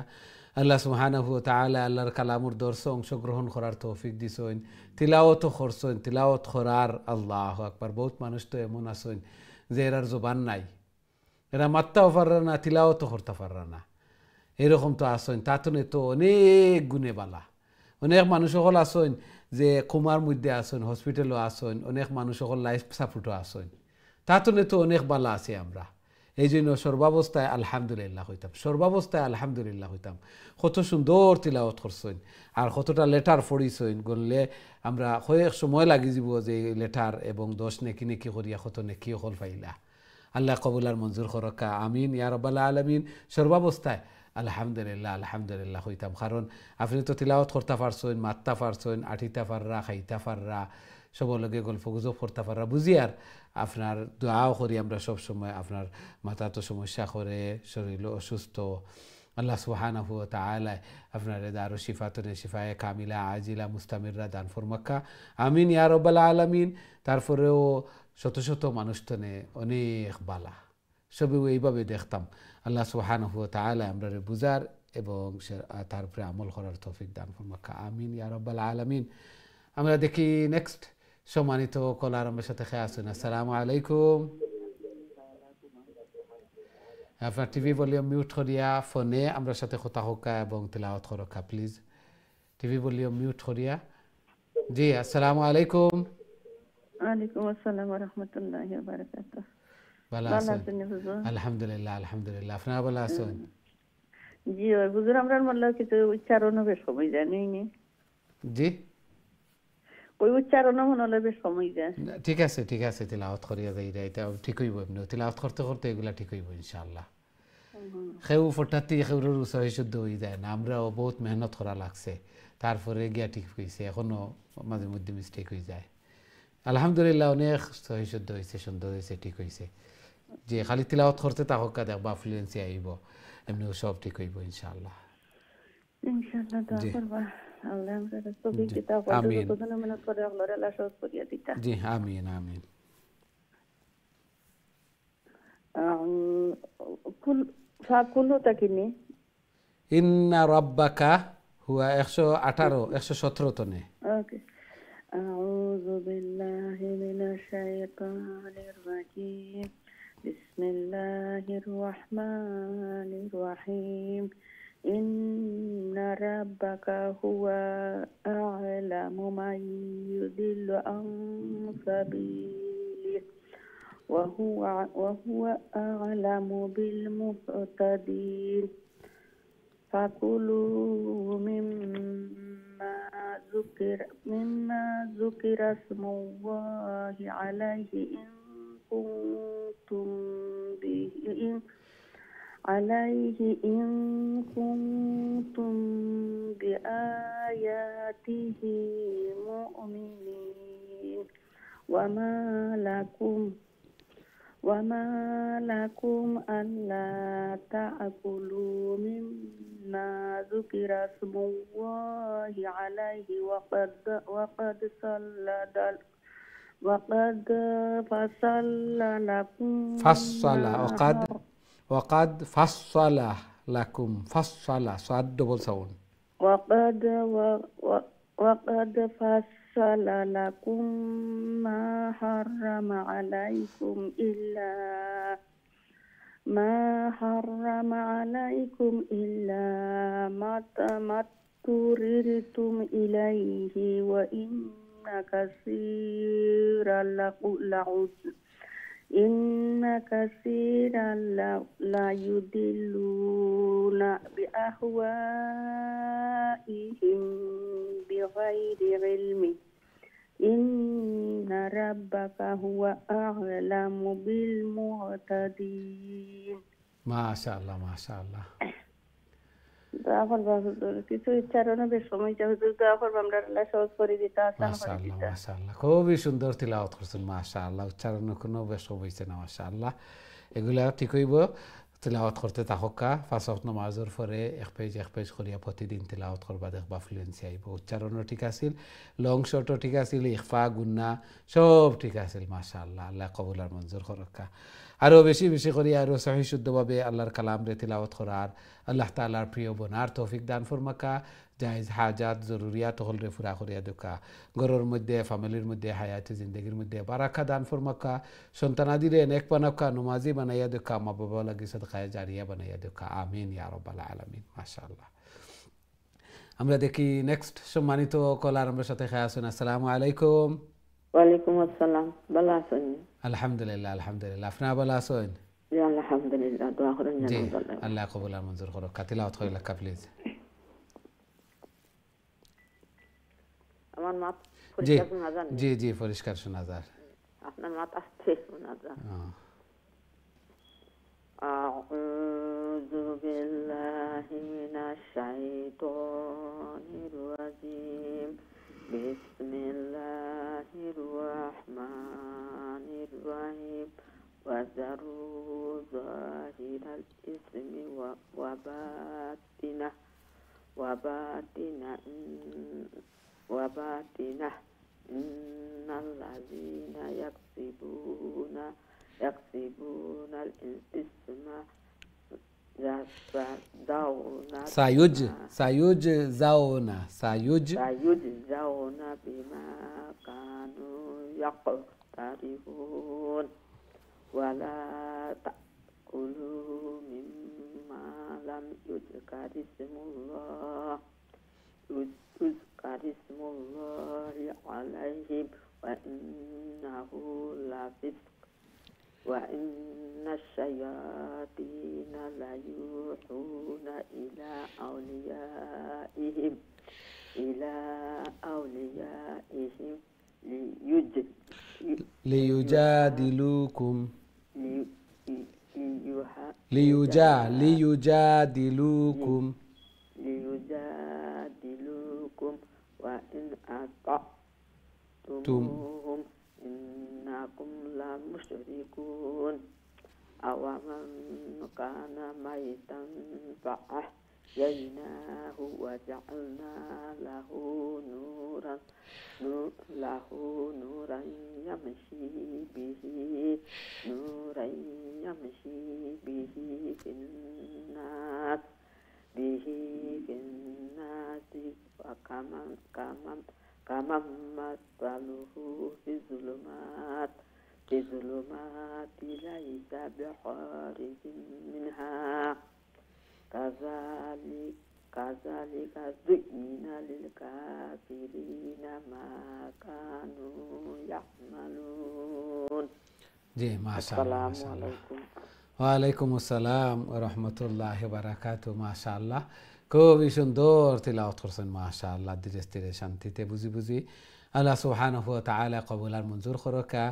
আল্লাহ সুবহানাহু ওয়া তাআলা আল্লাহর কালামুর দর্শে অংশগ্রহণ করার তৌফিক দিছেন, তিলাওয়াতও করছেন। তিলাওয়াত করার আল্লাহু আকবার। বহুত মানুষ তো এমন আছেন যে এরার জবান নাই, এরা মাত্তাও পারে না, তিলাওয়াতও করতে পারে না, এরকম তো আছেন। তাতনে তো অনেক গুণে বালা। অনেক মানুষ সকল আছেন যে কুমার মধ্যে আছেন, হসপিটালও আছেন, অনেক মানুষ সকল লাইফ সাপোর্টও আছেন। তাতনে তো অনেক বালা আছে আমরা। এই জন্য সর্বাবস্থায় আলহামদুলিল্লাহ হইতাম, সর্বাবস্থায় আলহামদুলিল্লাহ হইতাম। কত সুন্দর তিলাওয়াত করছেন আর কতটা লেটার পড়িছেন, গণলে আমরা কয়েক সময় লাগি যাব যে লেটার এবং 10 নেকি করিয়া কত নেকি হল পাইলা। আল্লাহ কবুল আর মঞ্জুর করকা। আমিন ইয়া রাব্বাল আলামিন। সর্বাবস্থায় আলহামদুলিল্লাহ আলহামদুলিল্লাহ হইতাম। কারণ আপনি তো তিলাওয়াত করতে পারছেন, মাত্তা পারছেন, আঠিতা পাররা, খাইতা পাররা, সবার লগে গল্প গুজব করতে পাররা, বুঝি আর আপনার দোয়াও করি আমরা সব সময়। আপনার মাথা তো সমস্যা করে, শরীর অসুস্থ, আল্লাহ সুবহানাহু ওয়া তাআলা আপনার দারু শিফাতুন শিফায়ে কামিলা আজিলা মুস্তামিররা দান ফরমাক্কা। আমিন ইয়া রাব্বাল আলামিন। তারপরেও শত শত মানুষ তনে অনেক বালা সবে এইভাবে দেখতাম আল্লাহ সুবহানাহু ওয়া তাআলা আমরা বুঝার এবং তারপরে আমল করার তৌফিক দান ফরমাক আমিন ইয়া রাব্বাল আলামিন। আমরা দেখি নেক্সট সম্মানিত কলার আমার সাথে খেয়ে আসুন। আসসালামু আলাইকুম। আপনার টিভি ভলিউম মিউট করিয়া ফোনে আমরা সাথে কথা হোক এবং তেলাওয়াত করোকা প্লিজ। টিভি ভলিউম মিউট করিয়া। জি আসসালামু আলাইকুম। ওয়ালাইকুম আসসালাম ওয়া রাহমাতুল্লাহি ওয়া বারাকাতুহু। ভালো আছেন? আলহামদুলিল্লাহ আলহামদুলিল্লাহ। আপনারা ভালো আছেন? জি ওই হুজুর আমরা মোল্লা কিছু উচ্চারণ বেশ সময় জানি নি। জি ওই উচ্চারণ মনে হলে বেশ সময় যায়। ঠিক আছে তেলাওয়াত করিয়া যাই এটা ঠিক হইব। এমনি তেলাওয়াত করতে করতে এগুলা ঠিক হইব ইনশাআল্লাহ। কেউ ফটাতি কেউর সহি শুদ্ধ হয়ে যায় না, আমরাও বহুত মেহনত করা লাগছে তারপরে গিয়া ঠিক হয়েছে, এখনো মাঝে মধ্যে মিস্টেক হয়ে যায়। আলহামদুলিল্লাহ অনেক সহি শুদ্ধ হয়েছে, সুন্দর হয়েছে, ঠিক হয়েছে। যে খালি তিলাওয়াত করতে থাকা দেখবা ফ্লুয়েন্সি আইব, এমনি সব ঠিক হইব ইনশাআল্লাহ। ইনশাআল্লাহ দোয়া করবা আল্লাহ আমাদের তৌফিক দিতা কত কত মেহনত করে আল্লাহর আল্লাহ সহজ করিয়া দিতা। জি আমিন আমিন। কুল্লু তাকিনি ইন্না রাব্বাকা হুয়া 118 117 তনে। ওকে আউযু বিল্লাহি মিনাশ শাইতানির রাজিম বিসমিল্লাহির রহমানির রহিম ইন্না রাব্বাকা হুয়া আ'লামু মান ইউদিল্লু আন সাবিলিহি ওয়া হুয়া আ'লামু বিল মুহতাদিন فكلوا مما ذكر اسم الله عليه إن كنتم بآياته مؤمنين وما لكم ألا تأكلوا مما ذكر اسم الله عليه وقد فصل لكم فصل صاد دبل ساوند وقد فصل لكم ما حرم عليكم إلا ما اضطررتم إليه وإن كثيرا لا يضلون بأهوائهم بغير علم إن ربك هو أعلم بالمعتدين ما شاء الله ما شاء الله। কিছু উচ্চারণে বেশ সময় যাবে, দোয়া করব আমরা আল্লাহ সহজ করে দিতে আসান করে দিতে। মাশাআল্লাহ খুবই সুন্দর তিলাওয়াত করছেন মাশাআল্লাহ। উচ্চারণ কোনো বেশ হইছে না মাশাআল্লাহ। এগুলা ঠিক হইব তিলাওয়াত করতে থাকা। পাঁচ ওয়াক্ত নামাজের পরে এক পেজ করিয়া প্রতিদিন তিলাওয়াত করবা দেখবা ফ্লুয়েন্সি আইব। উচ্চারণও ঠিক আছিল, লং শর্টও ঠিক আছিল, ইখফা গুন্না সব ঠিক আছিল মাশাআল্লাহ। আল্লাহ কবুল আর মঞ্জুর করকা। আরও বেশি বেশি করি আরও সহি শুদ্ধভাবে আল্লাহর কালাম রে তিলাওয়াত করার, আল্লাহ তাআলার প্রিয় বনার তৌফিক দান ফরমাকা। জায়েজ হাজাত জরুরিয়াত হল রে পুরা করিয়া দোকা। ঘরের মধ্যে ফ্যামিলির মধ্যে হায়াতে জিন্দগির মধ্যে বারাকা দান ফরমাকা। সন্তানাদিরে নেক বানাকা, নমাজি বানাইয়া দোকা, মা বাবা লাগি সদকায়ে জারিয়া বানাইয়া দোকা। আমিন ইয়া রাব্বাল আলামিন মাশাআল্লাহ। আমরা দেখি নেক্সট সম্মানিত কলার আমার সাথে খেয়ে আসুন। আসসালামু আলাইকুম। ওয়ালাইকুম আসসালাম। ভালো আছেন? আলহামদুলিল্লাহ আলহামদুলিল্লাহ। আপনারা ভালো আছেন? জি আলহামদুলিল্লাহ। দোয়া করেন জি যেন আল্লাহ কবুল আর মঞ্জুর করুক। তিলাওয়াত করিলা প্লিজ। আমার মা জি পরিষ্কার শোনা যায়? জি জি পরিষ্কার শোনা যায়। আপনার মা আসছে শোনা যায়। আউযু বিল্লাহি মিনাশ শাইতানির রাজিম বিসমিল্লাহির রহমানির রহিম ওয়াজারু যাহিরাল ইসমি ওয়া বাতিনা ইন্নাল্লাযীনা يكسبون الإثم يجزون سيجزون بما كانوا يقترفون ولا تأكلوا مما لم يذكر اسم الله عليهم وإنه لفسق وإن الشياطين ليوحون إلى أوليائهم ليجادلوكم وإن أطعتموهم إنكم لمشركون أومن كان ميتا فأحييناه وجعلنا له نورا يمشي به في الناس كمن مثله في الظلمات ليس بخارج منها كذلك زين للكافرين ما كانوا يعملون जी माशाअल्लाह ওয়ালাইকুম আসসালাম ওয়া রাহমাতুল্লাহি ওয়া বারাকাতুহু মাশাআল্লাহ খুবই সুন্দর তিলাওয়াত করছেন মাশাআল্লাহ ধীরে ধীরে শান্তিতে বুঝি আল্লাহ সুবহানাহু ওয়া তাআলা কবুল আর মঞ্জুর করকা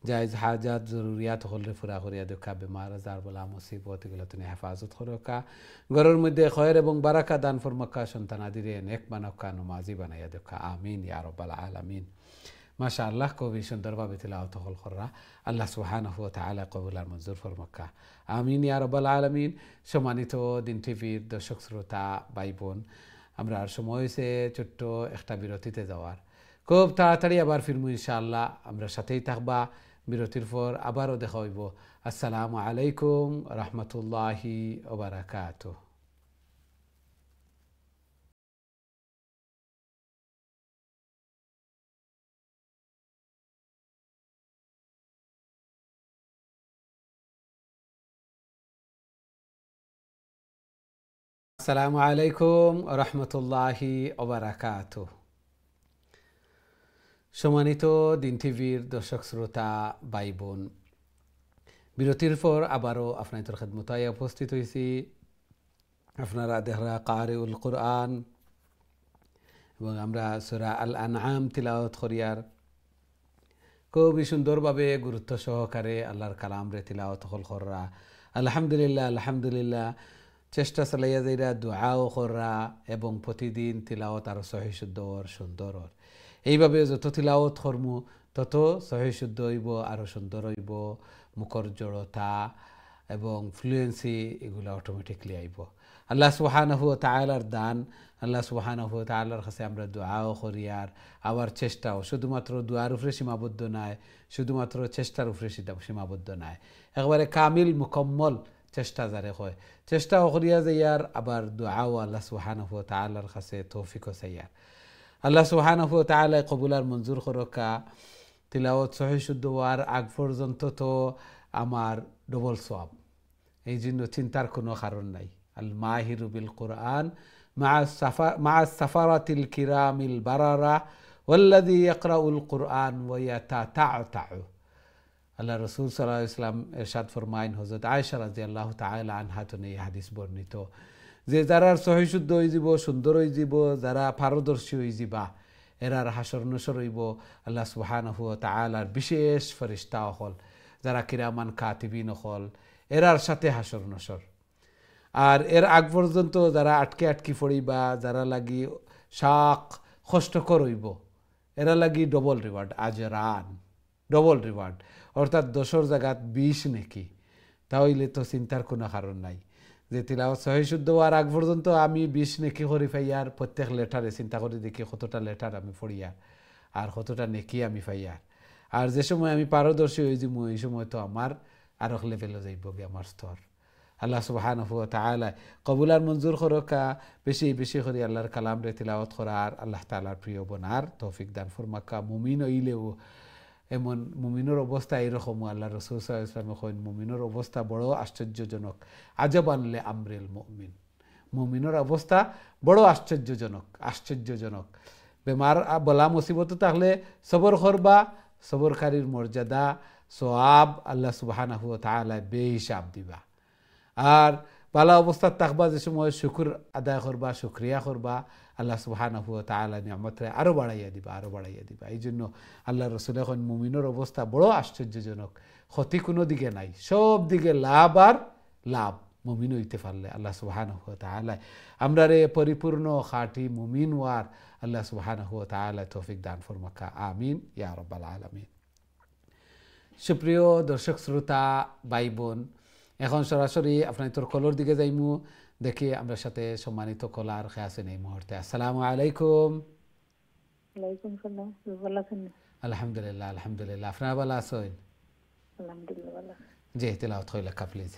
জায়েজ হাজাত জরুরিয়াত হলরে পুরা করিয়া দেখা বেমার আজার বলা মুসিবত এগুলো তুমি হেফাজত করকা ঘরের মধ্যে খয়র এবং বারাকা দান ফরমাকা সন্তানাদিরে নেক বানাকা নমাজি বানাইয়া দেখা আমিন ইয়া রাব্বাল আলামিন মাশাআল্লাহ খুবই সুন্দরভাবে তিলাওয়াত হল করা আল্লাহ সুবহানাহু ওয়া তাআলা কবুল আর মঞ্জুর ফরমাকা আমিন ইয়া রাব্বাল আলামিন সম্মানিত দিন টিভির দর্শক শ্রোতা ভাই বোন আমরা আর সময় হয়েছে ছোট্ট একটা বিরতিতে যাওয়ার খুব তাড়াতাড়ি আবার ফিরমু ইনশাআল্লাহ আমরা সাথেই থাকবা বিরতির পর আবারও দেখা হইব আসসালামু আলাইকুম রাহমাতুল্লাহি ওয়া বারাকাতুহু আসসালামু আলাইকুম রহমতুল্লাহি ওবারাকাতুহু সম্মানিত দিন টিভির দর্শক শ্রোতা ভাই বোন বিরতির পর আবারও আপনাদের খেদমতে উপস্থিত হয়েছি আপনারা দেখরা কারিউল কুরআন এবং আমরা সূরা আল আনআম তিলাওয়াত করিয়ার খুবই সুন্দরভাবে গুরুত্ব সহকারে আল্লাহর কালামরে তিলাওয়াত করা আলহামদুলিল্লাহ চেষ্টা চালাইয়া যাইরা দোয়াও করা এবং প্রতিদিন তিলাওয়াত আরো সহি শুদ্ধ সুন্দর এইভাবে যত তিলাওয়াত করমু তত সহি শুদ্ধ হইব আরো সুন্দর হইব মুখর জড়তা এবং ফ্লুয়েন্সি এগুলো অটোমেটিকলি আইব আল্লাহ সুবহানাহু ওয়া তাআলার দান আল্লাহ সুবহানাহু ওয়া তাআলার কাছে আমরা দোয়াও করি আর আবার চেষ্টাও শুধুমাত্র দোয়ার উপরে সীমাবদ্ধ নয় শুধুমাত্র চেষ্টার উপরে সীমাবদ্ধ নয় একবারে কামিল মুকম্মল চেষ্টা যারে হয় চেষ্টাও করিয়া যাইয়ার আবার দোয়াও আল্লাহ সুবহানাহু ওয়া তাআলার কাছে তৌফিকও চাইয়ার আল্লাহ সুবহানাহু ওয়া তাআলা কবুল আর মঞ্জুর করকা তিলাওয়াত সহি শুদ্ধ হওয়ার আগ পর্যন্ত তো আমার ডবল সওয়াব এই জন্য চিন্তার কোনো কারণ নাই আল মাহিরু বিল কুরআন মা সাফারাতিল কিরামিল বারারা ওয়াল্লাযী ইয়াকরাউল কুরআন ওয়া ইয়াতাতা'তা'ু আল্লাহ রাসূল সাল্লাল্লাহু আলাইহি ওয়াসাল্লাম ইরশাদ ফরমায়েন হযরত আয়েশা রাদিয়াল্লাহু তাআলা আনহা থেকে এই হাদিস বর্ণিত যে যারা সহি শুদ্ধ হয়ে যাব সুন্দর হয়ে যাব যারা পারদর্শী হয়ে যাবা এরার হাসর নসর হইব আল্লাহ সুবহানাহু ওয়া তাআলার বিশেষ ফেরেশতা হল যারা কিরামান কাতিবিন হল এরার সাথে হাসর নসর আর এর আগ পর্যন্ত যারা আটকে পড়িবা যারা লাগি শাক কষ্টকর হইব এরা লাগি ডবল রিওয়ার্ড আজরান ডবল রিওয়ার্ড অর্থাৎ 10 জায়গাত 20 নাকি তাহলে তো চিন্তার কোনো কারণ নাই যে তিলাওয়াত সহি শুদ্ধ হওয়ার আগ পর্যন্ত আমি 20 নেকি করি পাইয়ার প্রত্যেক লেটারে চিন্তা করে দেখি কতটা লেটার আমি পড়িয়ার আর কতটা নেকি আমি পাইয়ার আর যে সময় আমি পারদর্শী হয়ে যাবো এই সময় তো আমার আরো লেভেলে যাইব গে আমার স্তর। আল্লাহ সুবহানাহু ওয়া তাআলা কবুল আর মঞ্জুর করকা, বেশি বেশি করে আল্লাহর কালাম রে তিলাওয়াত করার, আল্লাহ তাআলার প্রিয় বনার তৌফিক দান ফরমাক্কা। মুমিন হইলেও এমন মুমিনের অবস্থা এইরকম, আল্লাহ রাসূল সাল্লাল্লাহু আলাইহি ওয়াসাল্লাম কইন মুমিনের অবস্থা বড় আশ্চর্যজনক। আজাবান লি আমরিল মুমিন, মুমিনের অবস্থা বড় আশ্চর্যজনক। বেমার বলা মুসিবত থাকলে সবর করবা, সবরকারীর মর্যাদা সওয়াব আল্লাহ সুবহানাহু ওয়া তাআলা বেহিসাব দিবা। আর ভালো অবস্থা থাকবা যে সময় শুকর আদায় করবা, শুকরিয়া করবা, আল্লাহ সুবহানাহু ওয়া তাআলা নিয়ামতরে আরো বাড়াইয়া দিবা। এই জন্য আল্লাহ রাসূল এখন মুমিনের অবস্থা বড় আশ্চর্যজনক, ক্ষতি কোনো দিকে নাই, সব দিকে লাভ আর লাভ মুমিন হইতে পারলে। আল্লাহ সুবহানাহু ওয়া তাআলা আমরা রে পরিপূর্ণ খাঁটি মুমিন হওয়ার আল্লাহ সুবহানাহু ওয়া তাআলা তৌফিক দান ফরমাকা, আমিন ইয়া রাব্বাল আলামিন। সুপ্রিয় দর্শক শ্রোতা ভাই বোন, এখন সরাসরি আপনার তোর কলর দিকে যাইমু, দেখি আমরা সাথে সম্মানিত কলার খেয়ে আছেন এই মুহূর্তে। আসসালামু আলাইকুম। ওয়ালাইকুম সালাম, ভালো আছেন? আলহামদুলিল্লাহ আলহামদুলিল্লাহ, আপনারা ভালো আছেন? আলহামদুলিল্লাহ ভালো। জি, তেলাওয়াত হইলা কা প্লিজ।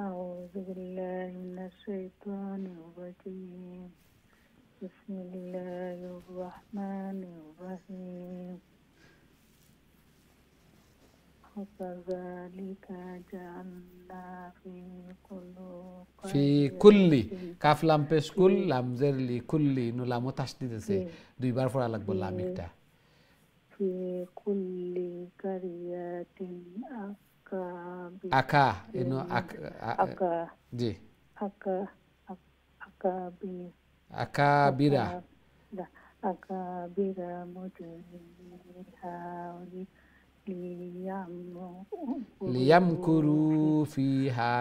أعوذ بالله من الشيطان الرجيم. بسم الله الرحمن الرحيم. وكذلك جعلنا في كل কাফ লাম পেশ কুল লাম জের লি কুল্লি নু লাম তাসদিদ আছে, দুইবার পড়া লাগবে লাম একটা। في كل قرية আকা ইনো আকা জি আকাবিরা মুজরিমিহা লিয়ামকুরু ফিহা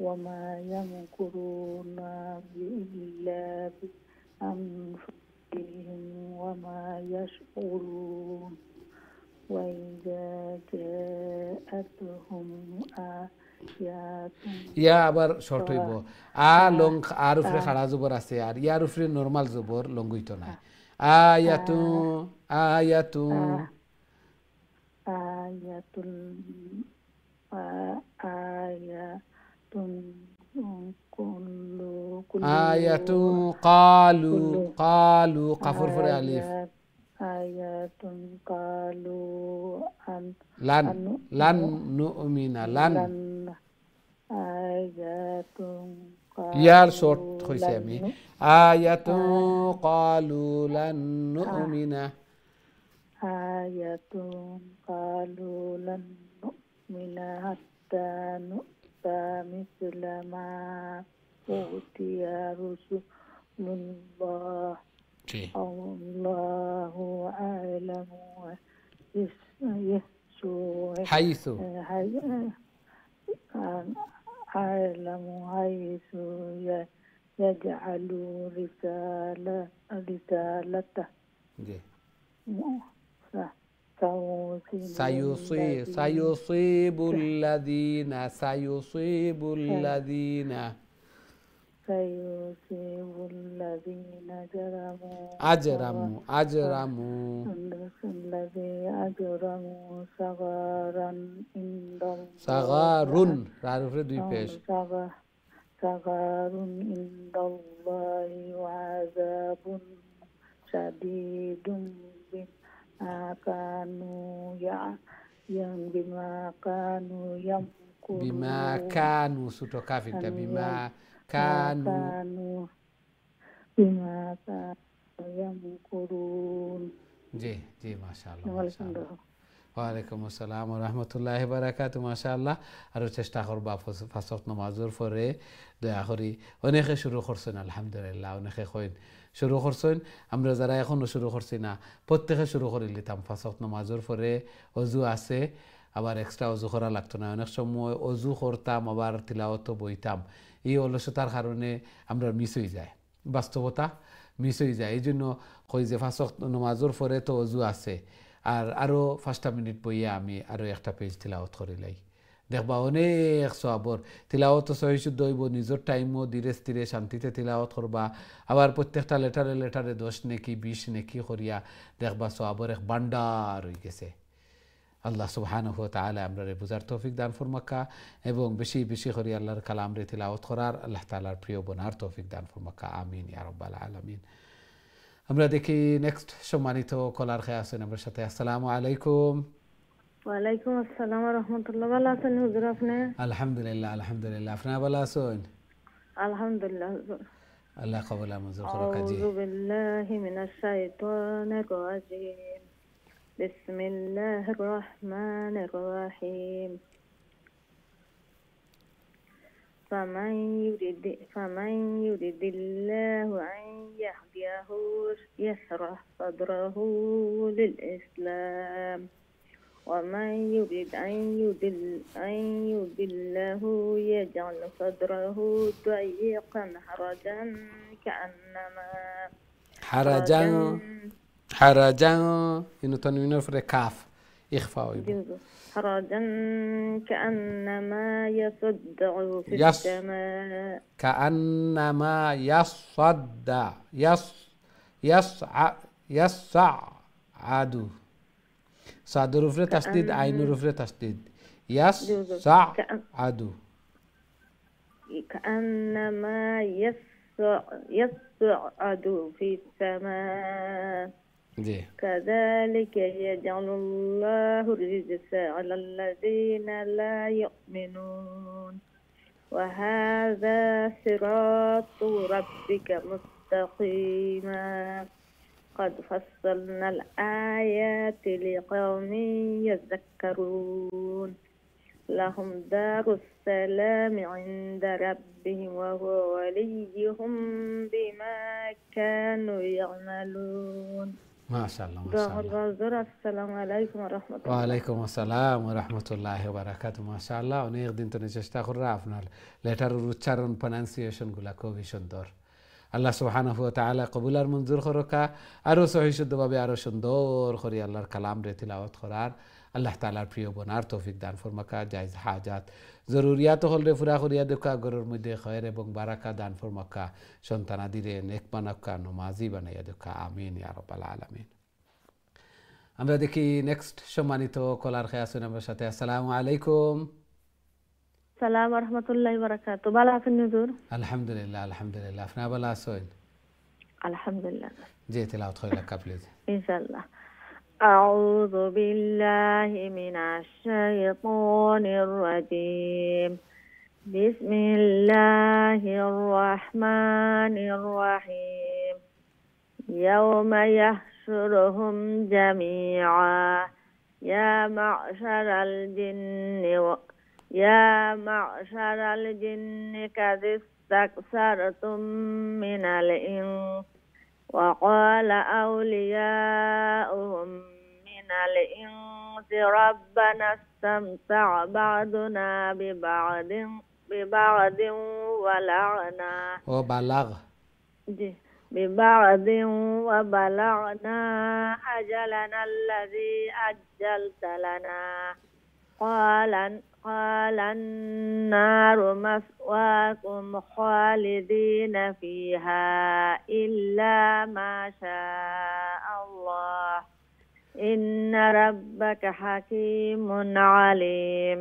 ওয়া মা ইয়ামকুরুনা ইল্লা বিআনফুসিহিম ওয়া মা ইয়াশউরুন। وإذا جاءتهم آيات ইয়া আবার শর্ট হইব, আ লং আর উপরে খাড়া জবর আছে, আর ইয়ার উপরে নরমাল জবর লং হইতো না। আয়াতুন কালু কাফর পরে আলিফ, আয়াতুন কালু লান নুমিনা আয়াতুন ইয়ার শর্ট হইছে আমি আয়াতুন কালু লান নুমিনা হাত্তা নু'তা মিসলা মা উতিয়া রাসূলুল্লাহ। আল্লাহু আ'লামু হাইসু ইয়াজআলু রিসালাতা সায়ুসিবুল লাযিনা আজরামু সাগারুন রার উপরে দুই পেশ সাগারুন ইনদাল্লাহি ওয়া আযাবুন শাদীদুম বিমা কানু সুটো কাফিটা বিমা কানু ইয়ামকুরুন। জি জি মাশাআল্লাহ ওয়ালাইকুম আসসালাম ওয়া রাহমাতুল্লাহি ওয়া বারাকাতুহু। মাশাআল্লাহ, আরো চেষ্টা করবা পাঁচ ওয়াক্ত নামাজের পরে দয়া করি। অনেকে শুরু করছেন আলহামদুলিল্লাহ, অনেকে কইন শুরু করছেন, আমরা যারা এখনো শুরু করছি না প্রত্যেকে শুরু করে নিতাম। পাঁচ ওয়াক্ত নামাজের পরে অজু আছে, আবার এক্সট্রা অজু করা লাগতো না। অনেক সময় অজু করতাম আবার তিলাওয়াত বইতাম, এই অলসতার কারণে আমরা মিস হয়ে যায়, বাস্তবতা মিস হয়ে যায়। এই জন্য কই যে পাঁচ ওয়াক্ত নামাজের পরে তো অজু আছে, আর আরও 5টা মিনিট বইয়া আমি আরও একটা পেজ তিলাওয়াত করিলাই, দেখবা অনেক সওয়াবর। তিলাওয়াত সহি শুদ্ধ হইব, নিজের টাইমও ধীরে স্থিরে শান্তিতে তিলাওয়াত করবা। আবার প্রত্যেকটা লেটারে লেটারে 10 নেকি 20 নেকি করিয়া দেখবা সওয়াবর এক ভান্ডার হয়ে গেছে। আল্লাহ সুবহানাহু ওয়া তাআলা আমরারে বুঝার তৌফিক দান ফরমাক্কা এবং বেশি বেশি করে আল্লাহর কালামরে তিলাওয়াত করার, আল্লাহ তাআলার প্রিয় বনার তৌফিক দান ফরমাক্কা। আমিন ইয়া রাব্বাল আলামিন। আমরা দেখি নেক্সট সম্মানিত কলার খেয়ে আছেন আমার সাথে। আসসালামু আলাইকুম। ওয়ালাইকুম আসসালাম ওয়া রাহমাতুল্লাহ। ভালো আছেন হুজুর আপনি? আলহামদুলিল্লাহ আলহামদুলিল্লাহ। আপনারা ভালো আছেন? আলহামদুলিল্লাহ হুজুর। আল্লাহ কবুল মঞ্জুর করুক। জি। আউযু বিল্লাহি মিনাশ শাইতানির রাজিম। বিসমিল্লাহির রহমানির রহিম। فمن يرد الله أن يهديه يشرح صدره للإسلام ومن يرد أن يضله يجعل صدره ضيقا حرجا إنه تنوين في كاف إخفاء حرجا كأنما يصدع في السماء كأنما يصعد صاد رفرة تشديد عين رفرة تشديد يصعد كأنما يصعد في السماء كذلك يجعل الله الرجس على الذين لا يؤمنون وهذا صراط ربك مستقيما قد فصلنا الآيات لقوم يذكرون لهم دار السلام عند ربهم وهو وليهم بما كانوا يعملون ما شاء الله ما شاء الله. السلام عليكم ورحمة الله. ওয়ালাইকুম আসসালাম ওয়া রাহমাতুল্লাহি ওয়া বারাকাতুহু। মাশাআল্লাহ, অনেক দিন ধরে চেষ্টা কররা আপনার লেটারের উচ্চারণ প্রনাউন্সিয়েশন গুলা খুবই সুন্দর। আল্লাহ সুবহানাহু ওয়া তাআলা কবুল আর মঞ্জুর করুকা। আরো সহি শুদ্ধভাবে আরো সুন্দর করে আল্লাহর কালাম রে তিলাওয়াত করার, আল্লাহ তাআলার প্রিয় বনার তৌফিক দান ফরমাকা। জায়েজ হাজাত জরুরিয়াত হল রে পুরা করিয়া দেখা, ঘরের মধ্যে খয়ের এবং বারাকা দান ফরমাকা। সন্তানাদিরে নেক বানাক্কা, নমাজি বানাইয়া দেখা। আমিন ইয়া রাব্বাল আলামিন। আমরা দেখি নেক্সট সম্মানিত কলার খেয়ে আছেন আমার সাথে। আসসালামু আলাইকুম। সালাম ওয়া রাহমাতুল্লাহি ওয়া বারাকাতুহু। ভালো আছেন হুজুর? আলহামদুলিল্লাহ আলহামদুলিল্লাহ। আপনারা ভালো আছেন? আলহামদুলিল্লাহ। জি, তেলাওয়াত কইরা প্লিজ। ইনশাআল্লাহ। أعوذ بالله من الشيطان الرجيم. بسم الله الرحمن الرحيم. يوم يحشرهم جميعا يا معشر الجن قد استكثرتم من الإنس وقال أولياؤهم من الإنس ربنا استمتع بعضنا ببعض وبلغنا أجلنا الذي أجلت لنا قال النار مثواكم خالدين فيها إلا ما شاء الله إن ربك حكيم عليم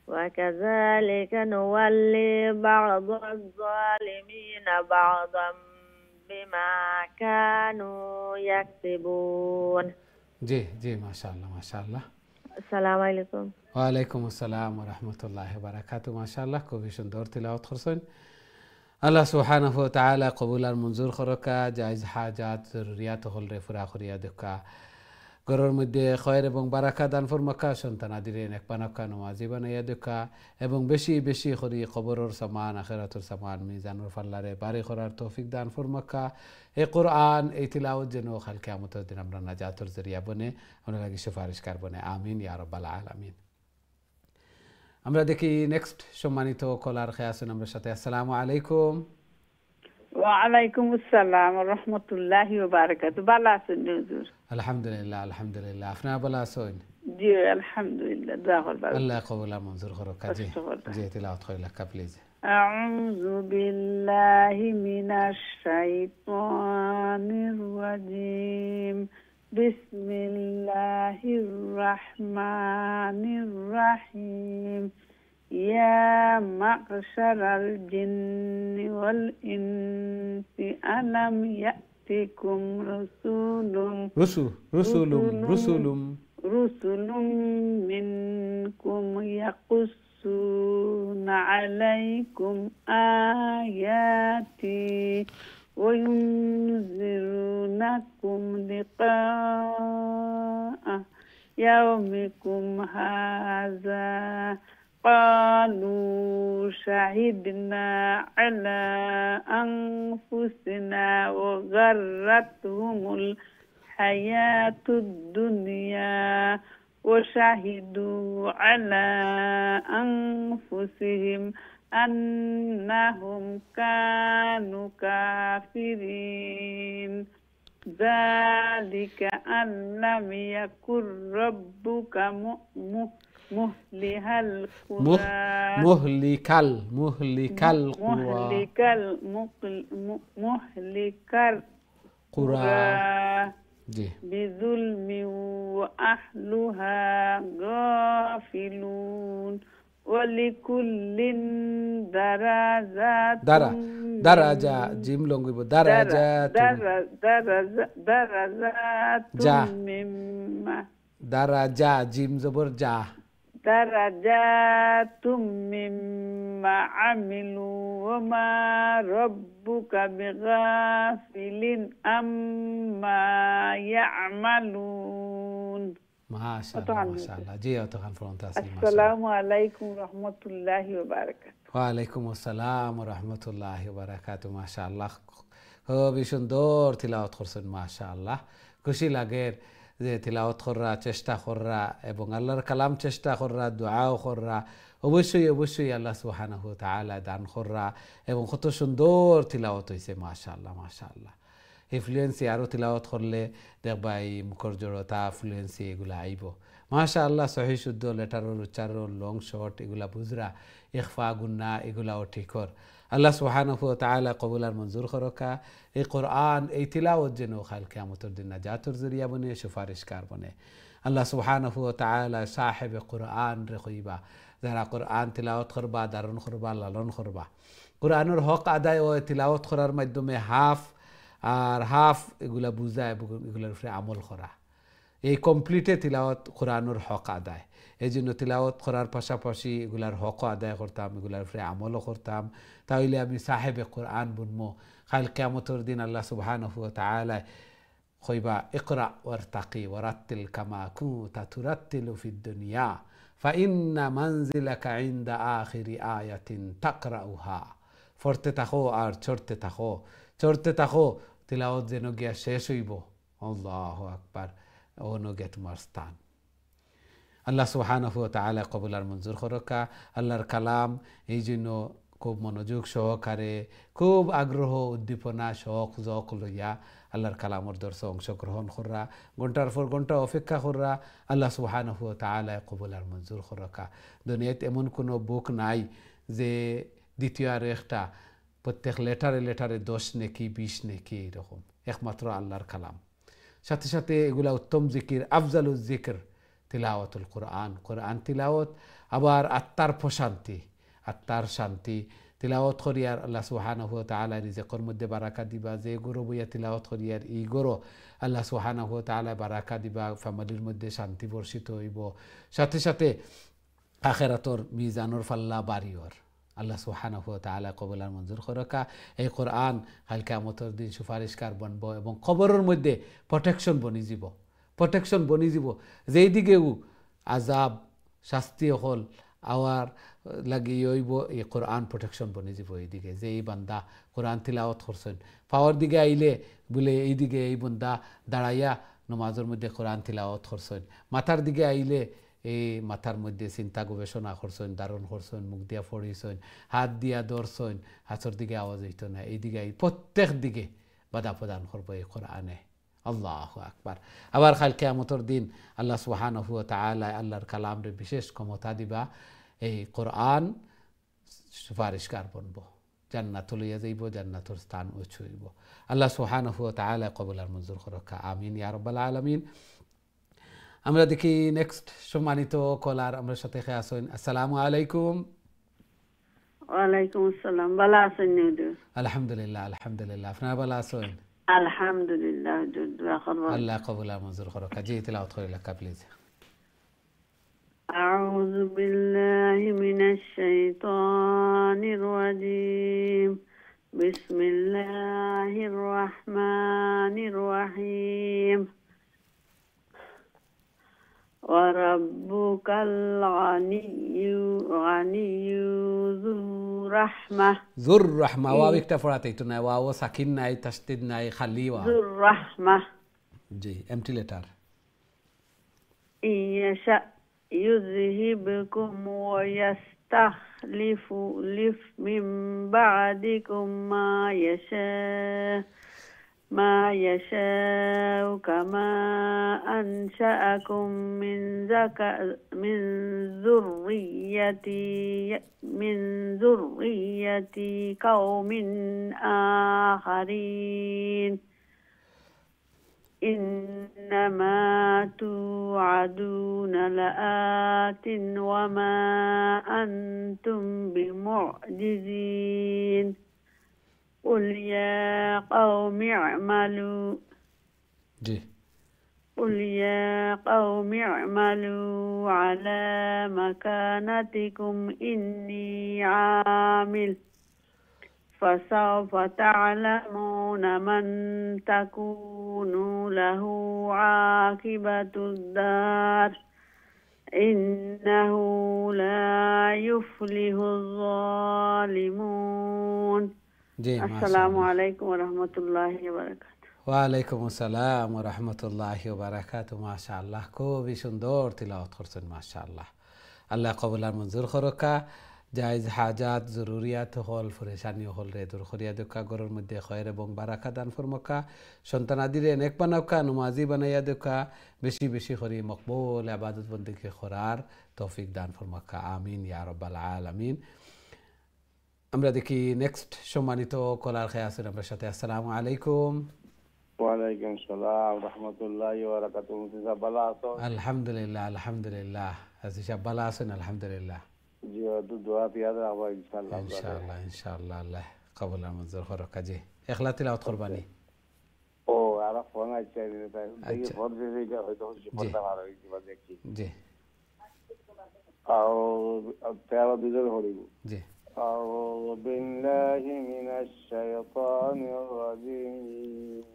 وكذلك نولي بعض الظالمين بعضا بما كانوا يكسبون. জি জি, মাশাআল্লাহ মাশাআল্লাহ। আসসালামু আলাইকুম। ওয়ালাইকুম আসসালাম ওয়া রাহমাতুল্লাহি ওয়া বারাকাতুহু। মাশাআল্লাহ, খুবই সুন্দর তিলাওয়াত করছেন। আল্লাহ সুবহানাহু ওয়া তাআলা কবুল আর মঞ্জুর করুকা। জায়েজ হাজাত জরুরিয়াত হল রে পুরা করিয়া দেখা, ঘরের মধ্যে খয়ের এবং বারাকা দান ফরমাকা। সন্তানাদিরে নেক বানাক্কা, নমাজি বানাইয়া দেখা এবং বেশি বেশি করে কবরের সামান আখিরাতের সামান মিজানুর ফাল্লারে বাড়ি করার তৌফিক দান ফরমাকা। এই কোরআন এই তিলাওয়াত যেন কাল কিয়ামতের দিন আমরা নাজাতের জরিয়া বনে, আমরা লাগি সুপারিশকার বনে। আমিন ইয়া রাব্বাল আলামিন। আমরা দেখি নেক্সট সম্মানিত কলার খেয়ে আছেন আমার সাথে। আসসালামু আলাইকুম। ওয়ালাইকুম আসসালাম ওয়া রাহমাতুল্লাহি ওয়া বারাকাতুহু। ভালো আছেন হুজুর? আলহামদুলিল্লাহ আলহামদুলিল্লাহ। আপনারা ভালো আছেন? জি আলহামদুলিল্লাহ দোয়া করবা আল্লাহ কবুল আর মঞ্জুর করুক জি জি তিলাওয়াত কইলা কা প্লিজ أعوذ بالله من الشيطان الرجيم بسم الله الرحمن الرحيم يا معشر الجن والإنس ألم يأتكم رسل منكم يقصون عليكم آياتي وينذرونكم لقاء يومكم هذا قالوا شهدنا على أنفسنا وغرتهم الحياة الدنيا وشهدوا على أنفسهم أنهم كانوا كافرين ذلك أن لم يكن ربك مهلك القرى بظلم وأهلها غافلون ولكل درجات جيم لونغ درجات مما درجات جيم زبر جا درجات مما عملوا وما ربك بغافل أما يعملون ما شاء الله ما شاء الله جي أتوقع فرونتاسي السلام عليكم ورحمة الله وبركاته وعليكم السلام ورحمة الله وبركاته ما شاء الله খুবই সুন্দর তিলাওয়াত করছেন মাশাআল্লাহ খুশি লাগে যে তিলাওয়াত করা চেষ্টা করা এবং আল্লাহর কালাম চেষ্টা করা দোয়াও করা অবশ্যই আল্লাহ সুবহানাহু ওয়া তাআলা দান করা এবং কত সুন্দর তিলাওয়াত হইছে মাশাআল্লাহ মাশাআল্লাহ এই ফ্লুয়েন্সি আরও তিলাওয়াত করলে দেখবা এই মুখর জড়তা ফ্লুয়েন্সি এগুলা আইব মাশাআল্লাহ সহি শুদ্ধ লেটারের উচ্চারণ লং শর্ট এগুলা বুঝরা ইখফা গুন্না এগুলাও ঠিক কর আল্লাহ সুবহানাহু ওয়া তাআলা কবুল আর মঞ্জুর করকা এই কোরআন এই তিলাওয়াত যেন কাল কিয়ামতের দিন নাজাতের জরিয়া বনে সুপারিশকার বনে আল্লাহ সুবহানাহু ওয়া তাআলা সাহেব কোরআন রে কইবা যারা কোরআন তিলাওয়াত করবা ধারণ করবা লালন করবা কোরআনের হক আদায় ও তিলাওয়াত করার মাধ্যমে হাফ এগুলা বুঝায় এগুলোর উপরে আমল করা এই কমপ্লিটে তিলাওয়াত কোরআনের হক আদায় এই জন্য তিলাওয়াত করার পাশাপাশি এগুলার হকও আদায় করতাম এগুলার উপরে আমলও করতাম তাহলে আমি সাহেবে কোরআন বুনমো কাল কিয়ামতের দিন আল্লাহ সুবহানাহু ওয়া তাআলা কইবা ইকরা ওয়ারতাকি ওয়ারাত্তিল কামা কুনতা তুরাত্তিলু ফিদ দুনিয়া ফাইন্না মানজিলাকা ইনদা আখিরি আয়াতিন তাকরাউহা পড়তে থাকো আর চড়তে থাকো তিলাওয়াত যেন গিয়া শেষ হইব আল্লাহু আকবার ও নগে তোমার স্থান আল্লাহ সুবহানাহু ওয়া তাআলা কবুল আর মঞ্জুর করকা আল্লাহর কালাম এই জন্য খুব মনোযোগ সহকারে খুব আগ্রহ উদ্দীপনা শখ জক লইয়া আল্লাহর কালামর দর্শে অংশগ্রহণ করা ঘন্টার পর ঘন্টা অপেক্ষা করা আল্লাহ সুবহানাহু ওয়া তাআলা কবুল আর মঞ্জুর করকা দুনিয়াতে এমন কোনো বুক নাই যে দ্বিতীয় আর একটা প্রত্যেক লেটারে 10 নেকি 20 নেকি এরকম একমাত্র আল্লাহর কালাম সাথে সাথে এগুলা উত্তম জিকির আফজালুজ জিকির তিলাওয়াতুল কোরআন তিলাওয়াত আবার আত্মার প্রশান্তি আত্মার শান্তি তিলাওয়াত করিয়ার আল্লাহ সুবহানাহু ওয়া তাআলা রিজিকের মধ্যে বারাকা দিবা যে গরো বইয়া তিলাওয়াত করিয়ার ই গরো আল্লাহ সুবহানাহু ওয়া তাআলা বারাকা দিবা ফ্যামিলির মধ্যে শান্তি বর্ষিত হইব সাথে সাথে আখিরাতর মিজানুর ফাল্লা বাড়িওর আল্লাহ সুবহানাহু ওয়া তাআলা কবুল আর মঞ্জুর করকা এই কোরআন কাল কিয়ামতের দিন সুপারিশকার বনব এবং কবরের মধ্যে প্রোটেকশন বনি যাব যেই দিকেও আযাব শাস্তি হল আওয়ার লাগি হইব এই কোরআন প্রোটেকশন বনি যাব এইদিকে যে এই বান্দা কোরআন তিলাওয়াত করছেন পাওয়ার দিকে আইলে বলে এইদিকে এই বান্দা দাঁড়াইয়া নামাজের মধ্যে কোরআন তিলাওয়াত করছেন মাথার দিকে আইলে এই মাথার মধ্যে চিন্তা গবেষণা করছেন ধারণ করছেন মুখ দিয়া পড়িছেন হাত দিয়া ধরছেন হাতের দিকে আওয়াজ হইতো না এইদিকে প্রত্যেক দিকে বাধা প্রদান করবো এই কোরআনে আল্লাহু আকবার। আবার কাল কিয়ামতের দিন আল্লাহ সুবহানাহু ওয়া তাআলা আল্লাহর কালামরে বিশেষ ক্ষমতা দিবা, এই কোরআন সুপারিশকার বনব, জান্নাত লইয়া যাইব, জান্নাতের স্থান উঁচু হইব। আল্লাহ সুবহানাহু ওয়া তাআলা কবুল আর মঞ্জুর করুক, আমিন ইয়া রাব্বাল আলামিন। আমরা দেখি নেক্সট সম্মানিত কলার আমার সাথে আছেন। আসসালামু আলাইকুম। ওয়ালাইকুম আসসালাম। ভালো আছেন নি? আলহামদুলিল্লাহ, আলহামদুলিল্লাহ। আপনারা ভালো আছেন? আলহামদুলিল্লাহ। আল্লাহ কবুল আর মঞ্জুর করুক। জি তিলাওয়াত করে লেখা প্লিজ। أعوذ بالله من الشيطان الرجيم. بسم الله الرحمن الرحيم. وربك الغني ذو الرحمة. ذو الرحمة واو একটা ফরাতে তো না, ওয়াও সাকিন নাই, তাসদিদ নাই, খালি ওয়া। ذو الرحمة. জি এমটি লেটার। إن يشأ يذهبكم ويستخلف من بعدكم ما يشاء كما أنشأكم من ذرية قوم آخرين. إنما توعدون لآت وما أنتم بمعجزين. قل يا قوم اعملوا على مكانتكم إني عامل. فسوف تعلمون من تكون له عاقبة الدار إنه لا يفلح الظالمون. السلام عليكم ورحمة الله وبركاته. ওয়ালাইকুম আসসালাম ওয়া রাহমাতুল্লাহি ওয়া বারাকাতুহু। মাশাআল্লাহ, খুবই সুন্দর তিলাওয়াত করছেন মাশাআল্লাহ। আল্লাহ কবুল আর মঞ্জুর করুক। জায়েজ হাজাত জরুরিয়াত হল পরেশানি হল রে দূর করিয়া দেখা, ঘরের মধ্যে খয়ের এবং বারাকা দান ফরমাকা, সন্তানাদিরে নেক বানাওকা, নমাজি বানাইয়া দেখা, বেশি বেশি করি মকবুল ইবাদত বন্দেগি করার তৌফিক দান ফরমাকা, আমিন ইয়া রাব্বাল আলামিন। আমরা দেখি নেক্সট সম্মানিত কলার খেয়ে আছেন আপনার সাথে। আসসালামু আলাইকুম। ওয়ালাইকুম সালাম রহমতুল্লাহি ওয়া বারাকাতুহু। মুসা ভালো আছো? আলহামদুলিল্লাহ, আলহামদুলিল্লাহ। আজি সব ভালো আছেন? আলহামদুলিল্লাহ। জি দোয়া পিয়া রাখবা ইনশাআল্লাহ। ইনশাআল্লাহ ইনশাআল্লাহ, আল্লাহ কবুল আর মঞ্জুর করুক। জি ইখলা তিলাওয়াত করবানি। ও আর ফোন আইছে তাই এই ফোন দিয়ে যা হয়তো পড়তে পারো কিবা দেখি। জি আও তেরা দুজন হরিব। জি أعوذ بالله من الشيطان الرجيم.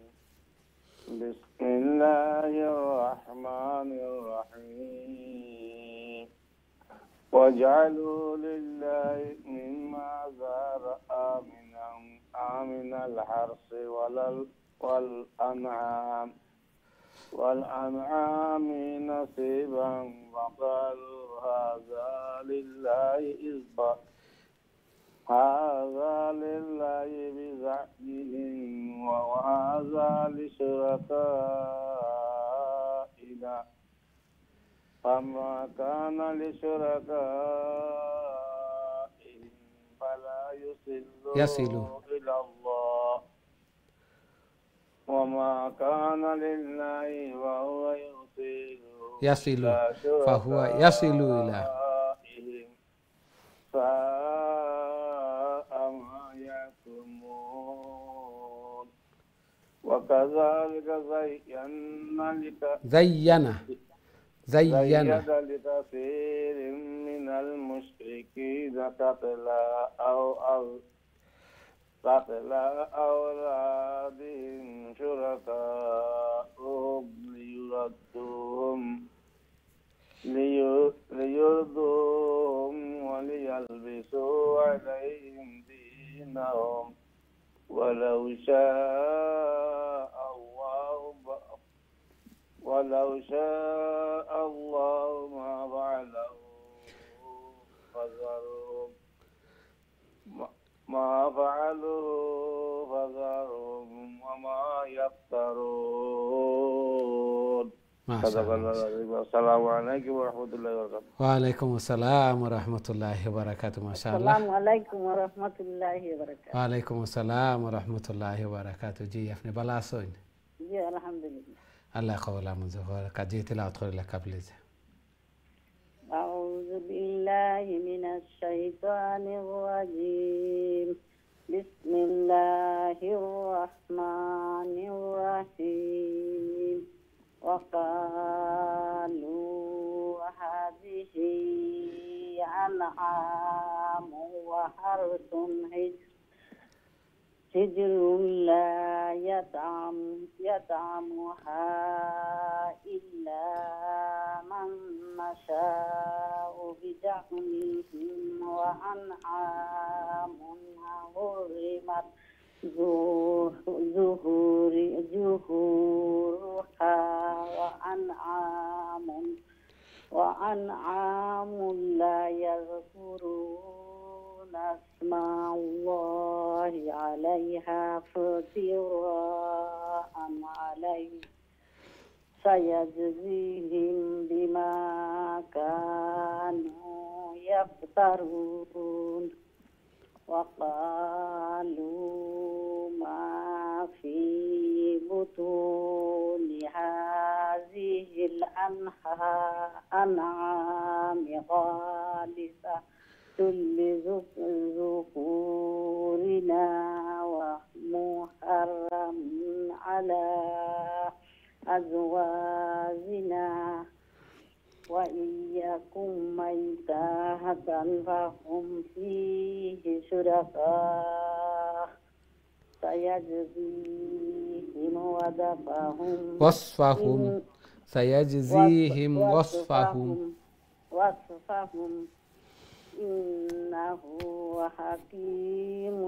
بسم الله الرحمن الرحيم. واجعلوا لله مما ذرأ من الحرث والأنعام نصيبا وقالوا هذا لله بزعمهم وهذا لشركائنا فما كان لشركائهم فلا يصل إلى الله وما كان لله وهو يصل فهو يصل إلى وكذلك زين لكثير من المشركين قتل أولادهم شركاءهم ليردوهم وليلبسوا عليهم دينهم ولو شاء الله ما فعله فذرهم وما يفترون. আসসালামু আলাইকুম ওয়া রাহমাতুল্লাহি ওয়া বারাকাতুহু। ওয়ালাইকুম আসসালাম ওয়া রাহমাতুল্লাহি ওয়া বারাকাতুহু। মাশাআল্লাহ। আসসালামু আলাইকুম ওয়া রাহমাতুল্লাহি ওয়া বারাকাতুহু। ওয়ালাইকুম আসসালাম ওয়া রাহমাতুল্লাহি ওয়া বারাকাতুহু। জি আপনি ভালো আছেন? জি আলহামদুলিল্লাহ। আল্লাহ কবুল আমঞ্জুর করে কাজী তিলাওয়াত করে লেখা প্লিজ। আউযু বিল্লাহি মিনাশ শাইতানির রাজীম। বিসমিল্লাহির রাহমানির রাহিম। ওয়া ক্বালু হাযিহি আনআমু ওয়া হারসুন حجر لا يطعمها إلا من نشاء بزعمهم وأنعام حرمت ظهورها وأنعام لا يذكرون اسم الله عليها افتراء عليه سيجزيهم بما كانوا يفترون. وقالوا ما في بطون هذه الأنعام خالصة لذكورنا ومحرم على أزواجنا وإن يكن ميتة فهم فيه شركاء سيجزيهم وصفهم سيجزيهم وصفهم إنه حكيم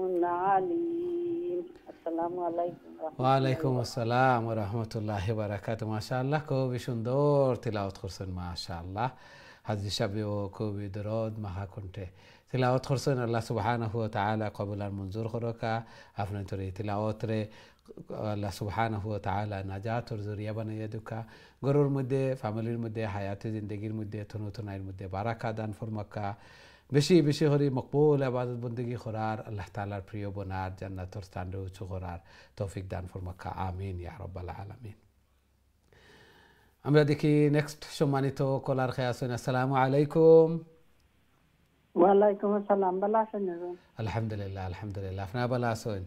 عليم. السلام عليكم. ওয়ালাইকুম আসসালাম ওয়া রাহমাতুল্লাহি ওয়া বারাকাতুহু। মাশাআল্লাহ খুবই সুন্দর তিলাওয়াত করছেন মাশাআল্লাহ। হাজী সাহেব খুবই দরদ মহাকণ্ঠে তিলাওয়াত করছেন। আল্লাহ সুবহানাহু ওয়া তাআলা কবুল আর মঞ্জুর করকা। আপনার তোর এই তিলাওয়াত রে আল্লাহ সুবহানাহু ওয়া তাআলা নাজাতের জরিয়া বানাইয়া দুকা। গরুর মধ্যে ফ্যামিলির মধ্যে হায়াতে জিন্দেগির মধ্যে থনথনাইর মধ্যে বারাকা দান ফরমাকা। বেশি বেশি করে মকবুল ইবাদত বন্দেগি করার আল্লাহ তাআলার প্রিয় বনার জান্নাতের স্থান উঁচু করার তৌফিক দান ফরমাকা। আমিন ইয়া রাব্বাল আলামিন। আমরা দেখি নেক্সট সম্মানিত কলার খেয়ে আছেন। আসসালামু আলাইকুম। ওয়ালাইকুম আসসালাম। ভালো আছেন? আলহামদুলিল্লাহ আলহামদুলিল্লাহ। আপনারা ভালো আছেন?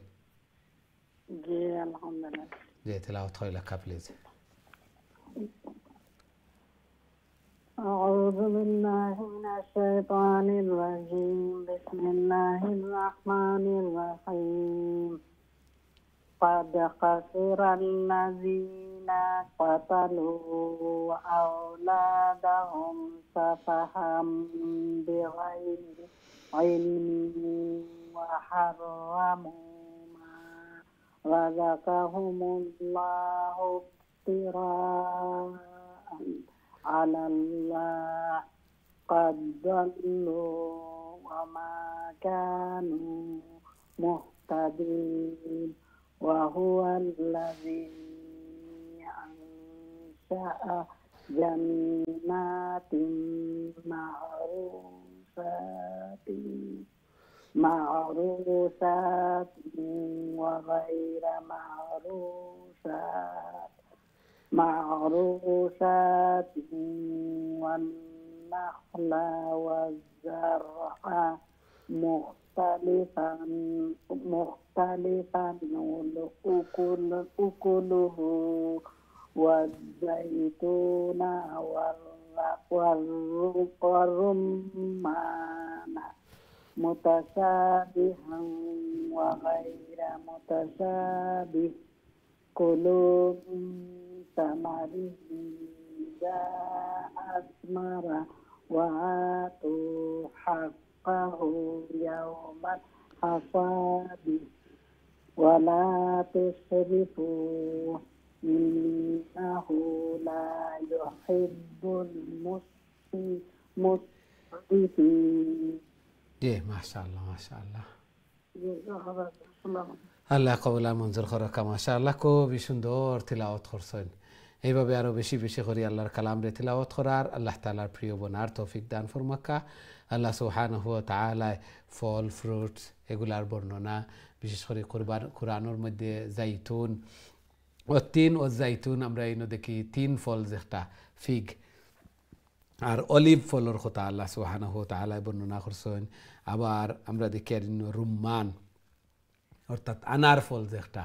জি আলহামদুলিল্লাহ। জি তিলাওয়াত হয় লেখা প্লিজ। أعوذ بالله من الشيطان الرجيم. بسم الله الرحمن الرحيم. قد خسر الذين قتلوا أولادهم سفها بغير علم وحرموا ما رزقهم الله افتراء على الله قد ضلوا وما كانوا مهتدين. وهو الذي أنشأ جنات معروسات وغير معروسات والنخل والزرع مختلفا أكله والزيتون والرمان متشابها وغير متشابه. كلوا من ثمره إذا أثمر وآتوا حقه يوم حصاده ولا تسرفوا إنه لا يحب المسرفين. জি মাশাআল্লাহ মাশাআল্লাহ। আল্লাহ কবুল আর মঞ্জুর করুক। মাশাআল্লাহ খুবই সুন্দর তিলাওয়াত করছেন। এইভাবে আরও বেশি বেশি করে আল্লাহর কালাম রে তিলাওয়াত করার, আল্লাহ তাআলার প্রিয় বনার তৌফিক দান ফরমাক্কা। আল্লাহ সুবহানাহু ওয়া তাআলা ফল ফ্রুটস এগুলার বর্ণনা, বিশেষ করে কোরআনের মধ্যে জাইতুন ও তিন ও জাইতুন আমরা এই দেখি 3 ফল যেটা ফিগ আর অলিভ ফলের কথা আল্লাহ সুবহানাহু ওয়া তাআলা বর্ণনা করছেন। আবার আমরা দেখি আর রুম্মান অর্থাৎ আনার ফল যেটা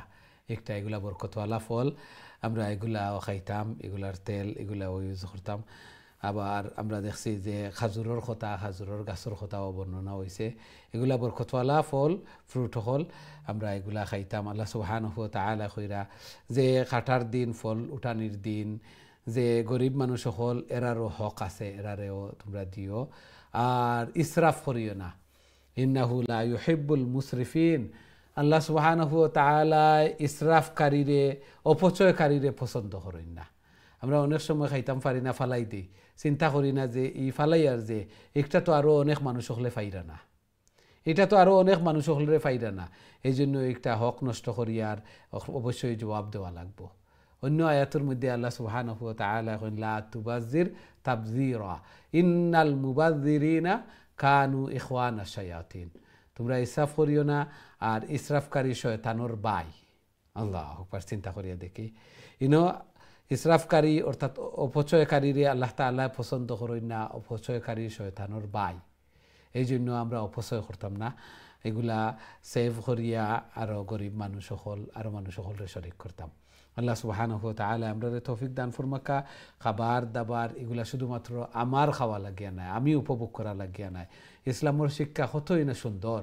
একটা, এগুলা বরকতওয়ালা ফল, আমরা এগুলাও খাইতাম, এগুলার তেল এগুলাও ইউজ করতাম। আবার আমরা দেখছি যে খাজুরের কথা, খাজুরের গাছের কথাও বর্ণনা হয়েছে। এগুলা বরকতওয়ালা ফল ফ্রুট হল, আমরা এগুলা খাইতাম। আল্লাহ সুবহানাহু ওয়া তাআলা কইরা যে কাটার দিন ফল উঠানির দিন, যে গরিব মানুষ হল এরারও হক আছে, এরারেও তোমরা দিও, আর ইসরাফ করিও না। ইন্নাহু লা ইউহিব্বুল মুসরিফিন, আল্লাহ সুবহানাহু ওয়া তাআলা ইসরাফকারীরে অপচয়কারীরে পছন্দ করেন না। আমরা অনেক সময় খাইতাম পারি না ফালাই দিই, চিন্তা করি না যে ই ফালাই আর যে একটা তো আরও অনেক মানুষ হলে ফাইরা না, এটা তো আরও অনেক মানুষ হলে ফাইরা না, এই জন্য একটা হক নষ্ট করি আর অবশ্যই জবাব দেওয়া লাগবো। অন্য আয়াতের মধ্যে আল্লাহ সুবহানাহু ওয়া তাআলা কইন লা তুবাজ্জির তাবযীরা ইন্নাল মুবাজ্জিরিনা কানু ইখওয়ানাশ শায়াতিন, তোমরা ইসরাফ করিও না আর ইসরাফকারী শয়তানের ভাই। আল্লাহু আকবার, চিন্তা করিয়া দেখি ইনো ইসরাফকারী অর্থাৎ অপচয়কারীরে আল্লাহ তাআলা পছন্দ করেন না, অপচয়কারী শয়তানের ভাই। এই জন্য আমরা অপচয় করতাম না, এগুলা সেভ করিয়া আরও গরিব মানুষ সকল আরও মানুষ সকলরে শরিক করতাম। আল্লাহ সুবহানাহু ওয়া তাআলা আমরা তৌফিক দান ফরমাক্কা। খাবার দাবার এগুলা শুধুমাত্র আমার খাওয়া লাগিয়া নাই, আমি উপভোগ করা লাগিয়া নাই। ইসলামের শিক্ষা কতই না সুন্দর,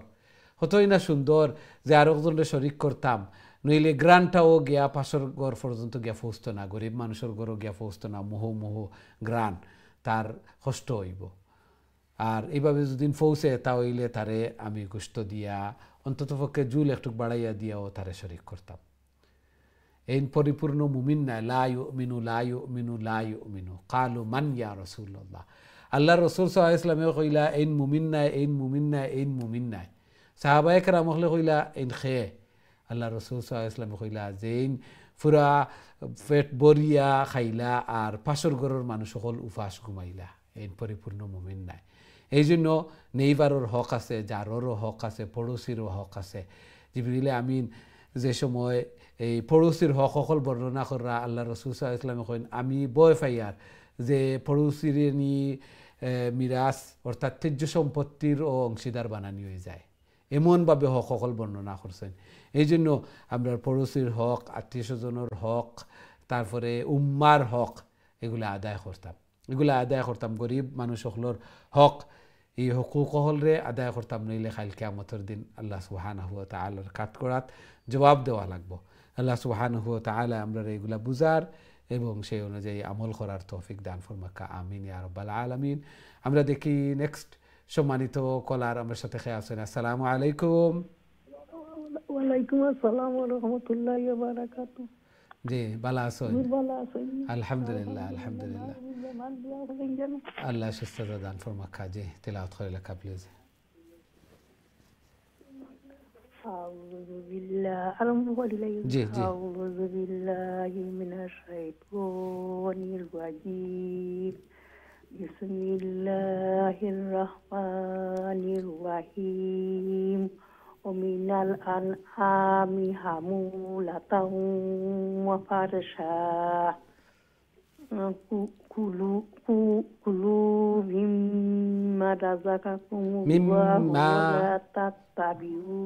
কতই না সুন্দর যে আরো একজনের শরিক করতাম, নইলে গ্রানটাও গিয়া পাশের ঘর পর্যন্ত গিয়া পৌঁছতো না, গরিব মানুষের ঘরও গিয়া পৌঁছতো না, মোহ মোহ গ্রান তার কষ্ট হইব। আর এইভাবে যদি পৌঁছে তা হইলে তারে আমি গোশত দিয়া অন্ততপক্ষে জুল একটু বাড়াইয়া দিয়াও তারে শরিক করতাম। এই পরিপূর্ণ মুমিন নাই, লা ইউমিনু লা ইউমিনু লা ইউমিনু কালু মান ইয়া রাসূলুল্লাহ। আল্লাহ রাসূল সাল্লাল্লাহু আলাইহি ওয়াসাল্লামে কইলা এই মুমিন নাই, এই মুমিন নাই, এই মুমিন নাই। সাহাবায়ে কেরাম হলে কইলা এই খে। আল্লাহ রাসূল সাল্লাল্লাহু আলাইহি ওয়াসাল্লামে কইলা যে পুরা পেট বরিয়া খাইলা আর পাশের ঘরের মানুষ সকল উপাস ঘুমাইলা, এই পরিপূর্ণ মুমিন নাই। এই জন্য নেইবারও হক আছে, জাররও হক আছে, পড়োশিরও হক আছে। জিবরিল আমিন যে সময় এই পড়োশির হক সকল বর্ণনা করা আল্লাহ রাসূল সাল্লাল্লাহু আলাইহি ওয়াসাল্লামে কইন আমি বয় ফাইয়ার যে পড়োশির নি মিরাস অর্থাৎ তেজ্য সম্পত্তির ও অংশীদার বানানি হয়ে যায়, এমনভাবে হক সকল বর্ণনা করছেন। এই জন্য আমরা পড়োশির হক, আত্মীয় স্বজনের হক, তারপরে উম্মার হক এগুলা আদায় করতাম, এগুলা আদায় করতাম। গরিব মানুষ সকলের হক এই হকুক হলরে আদায় করতাম, নইলে কাল কিয়ামতের দিন আল্লাহ সুবহানাহু ওয়া তাআলার কাঠগড়াত জবাব দেওয়া লাগবো। আল্লাহ সুবহানাহু ওয়া তাআলা আমরা এগুলা বুঝার এবং সেই অনুযায়ী আমল করার তৌফিক দান ফরমাক্কা, আমিন ইয়া রাব্বাল আলামিন। আমরা দেখি নেক্সট সম্মানিত কলার আমার সাথে খেয়ে আছেন। আসসালামু আলাইকুম। ওয়ালাইকুম আসসালাম ওয়া রাহমাতুল্লাহি ওয়া বারাকাতুহু। জি ভালো আছেন? আলহামদুলিল্লাহ আলহামদুলিল্লাহ, আল্লাহ সুস্থতা দান ফরমাক্কা। জি তিলাওয়াত করে লেখা প্লিজ। আউযু বিল্লাহি জি জি আউযু বিল্লাহি মিনাশ শাইতানির রাজিম। বিসমিল্লাহির রহমানির রহিম। ওমিনাল আনআমি হামুলাতাও ওয়া ফারশা কুলু মিম্মা রাযাকাকুমুল্লাহু ওয়া লা তাত্তাবিউ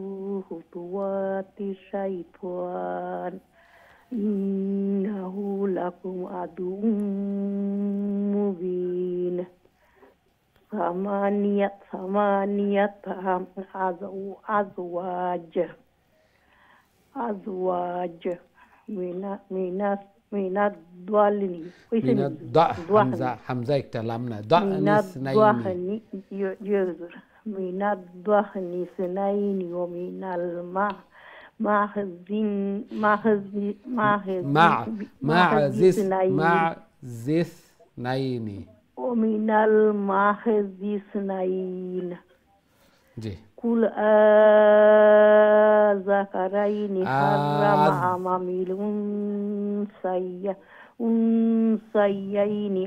খুতুওয়াতিশ শাইতান ইন্নাহু লাকুম আদুউম মুবিন। সামানিয়াত আজওয়াজ মিনাদ দোয়ালিনি হামজা একটা লাম না মিনাদ দোয়াহনি সিনাইনি ও মিনাল মা'জিস নাইনি ومنال ماخذ اثنين. জি কুল আযাকারাইনি হারাম আমামিল أنثيين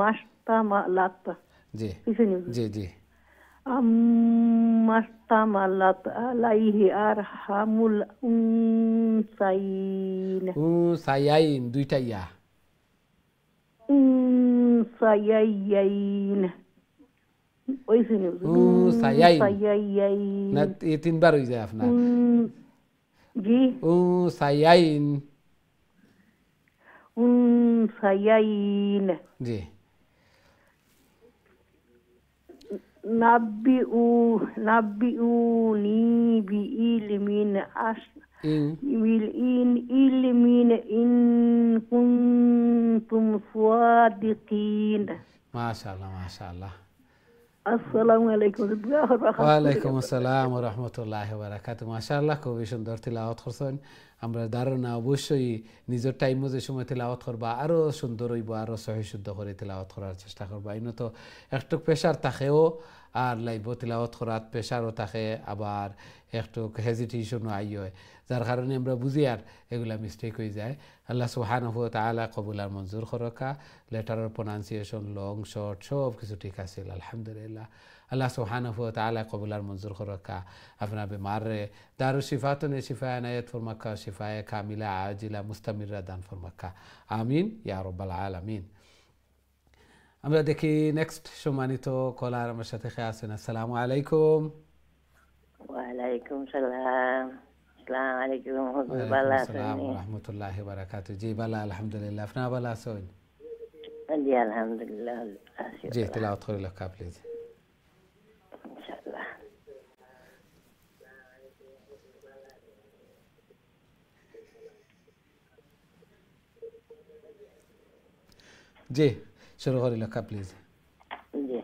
أمشتملت जी जी जी أمشتملت عليه أرحام الأنثيين أنثيين দুইটা ইয়া أنثيين أنثيين না এই তিনবার হয়ে যায় আপনার জি أنثيين أنثيين জি نبئوني بعلم إن كنتم صادقين ما شاء الله ما شاء الله السلام عليكم ওয়ালাইকুম আসসালাম ওয়া রাহমাতুল্লাহি ওয়া বারাকাতুহু মাশাআল্লাহ খুবই সুন্দর তিলাওয়াত করছেন আমরা ধারণা অবশ্যই নিজের টাইম যে সময় তিলাওয়াত করবা আরো সুন্দর হইব আরো সহি শুদ্ধ করে তিলাওয়াত করার চেষ্টা করবা ইনো তো একটু প্রেসার থাকেও আর লাইভ তিলাওয়াত করার প্রেসারও থাকে আবার একটু হেজিটেশনও আই হয় যার কারণে আমরা বুঝি আর এগুলা মিস্টেক হয়ে যায় আল্লাহ সুবহানাহু ওয়া তাআলা কবুল আর মঞ্জুর করকা লেটারের প্রোনাউন্সিয়েশন লং শর্ট সব কিছু ঠিক আছে আলহামদুলিল্লাহ আল্লাহ সুবহানাহু ওয়া তাআলা কবুল আর মঞ্জুর করকা আপনার বিমার রে দারু শিফাতুন শিফায়ে নায়াত ফরমাকা শিফায়ে কামিলা আজিলা মুস্তামিরা দান ফরমাকা আমিন ইয়া রাব্বাল আলামিন আমরা দেখি নেক্সট সম্মানিত কলার আমার সাথে আছেন আসসালামু আলাইকুম ওয়ালাইকুম সালাম আসসালামু আলাইকুম ওয়ালাইকুম আসসালাম ওয়া রাহমাতুল্লাহি ওয়া বারাকাতুহু জি বালা আলহামদুলিল্লাহ আপনি ভালো আছেন জি আলহামদুলিল্লাহ জি তেলাওয়াত করে লেখা প্লিজ ইনশাআল্লাহ জি শুরু করে লেখা প্লিজ জি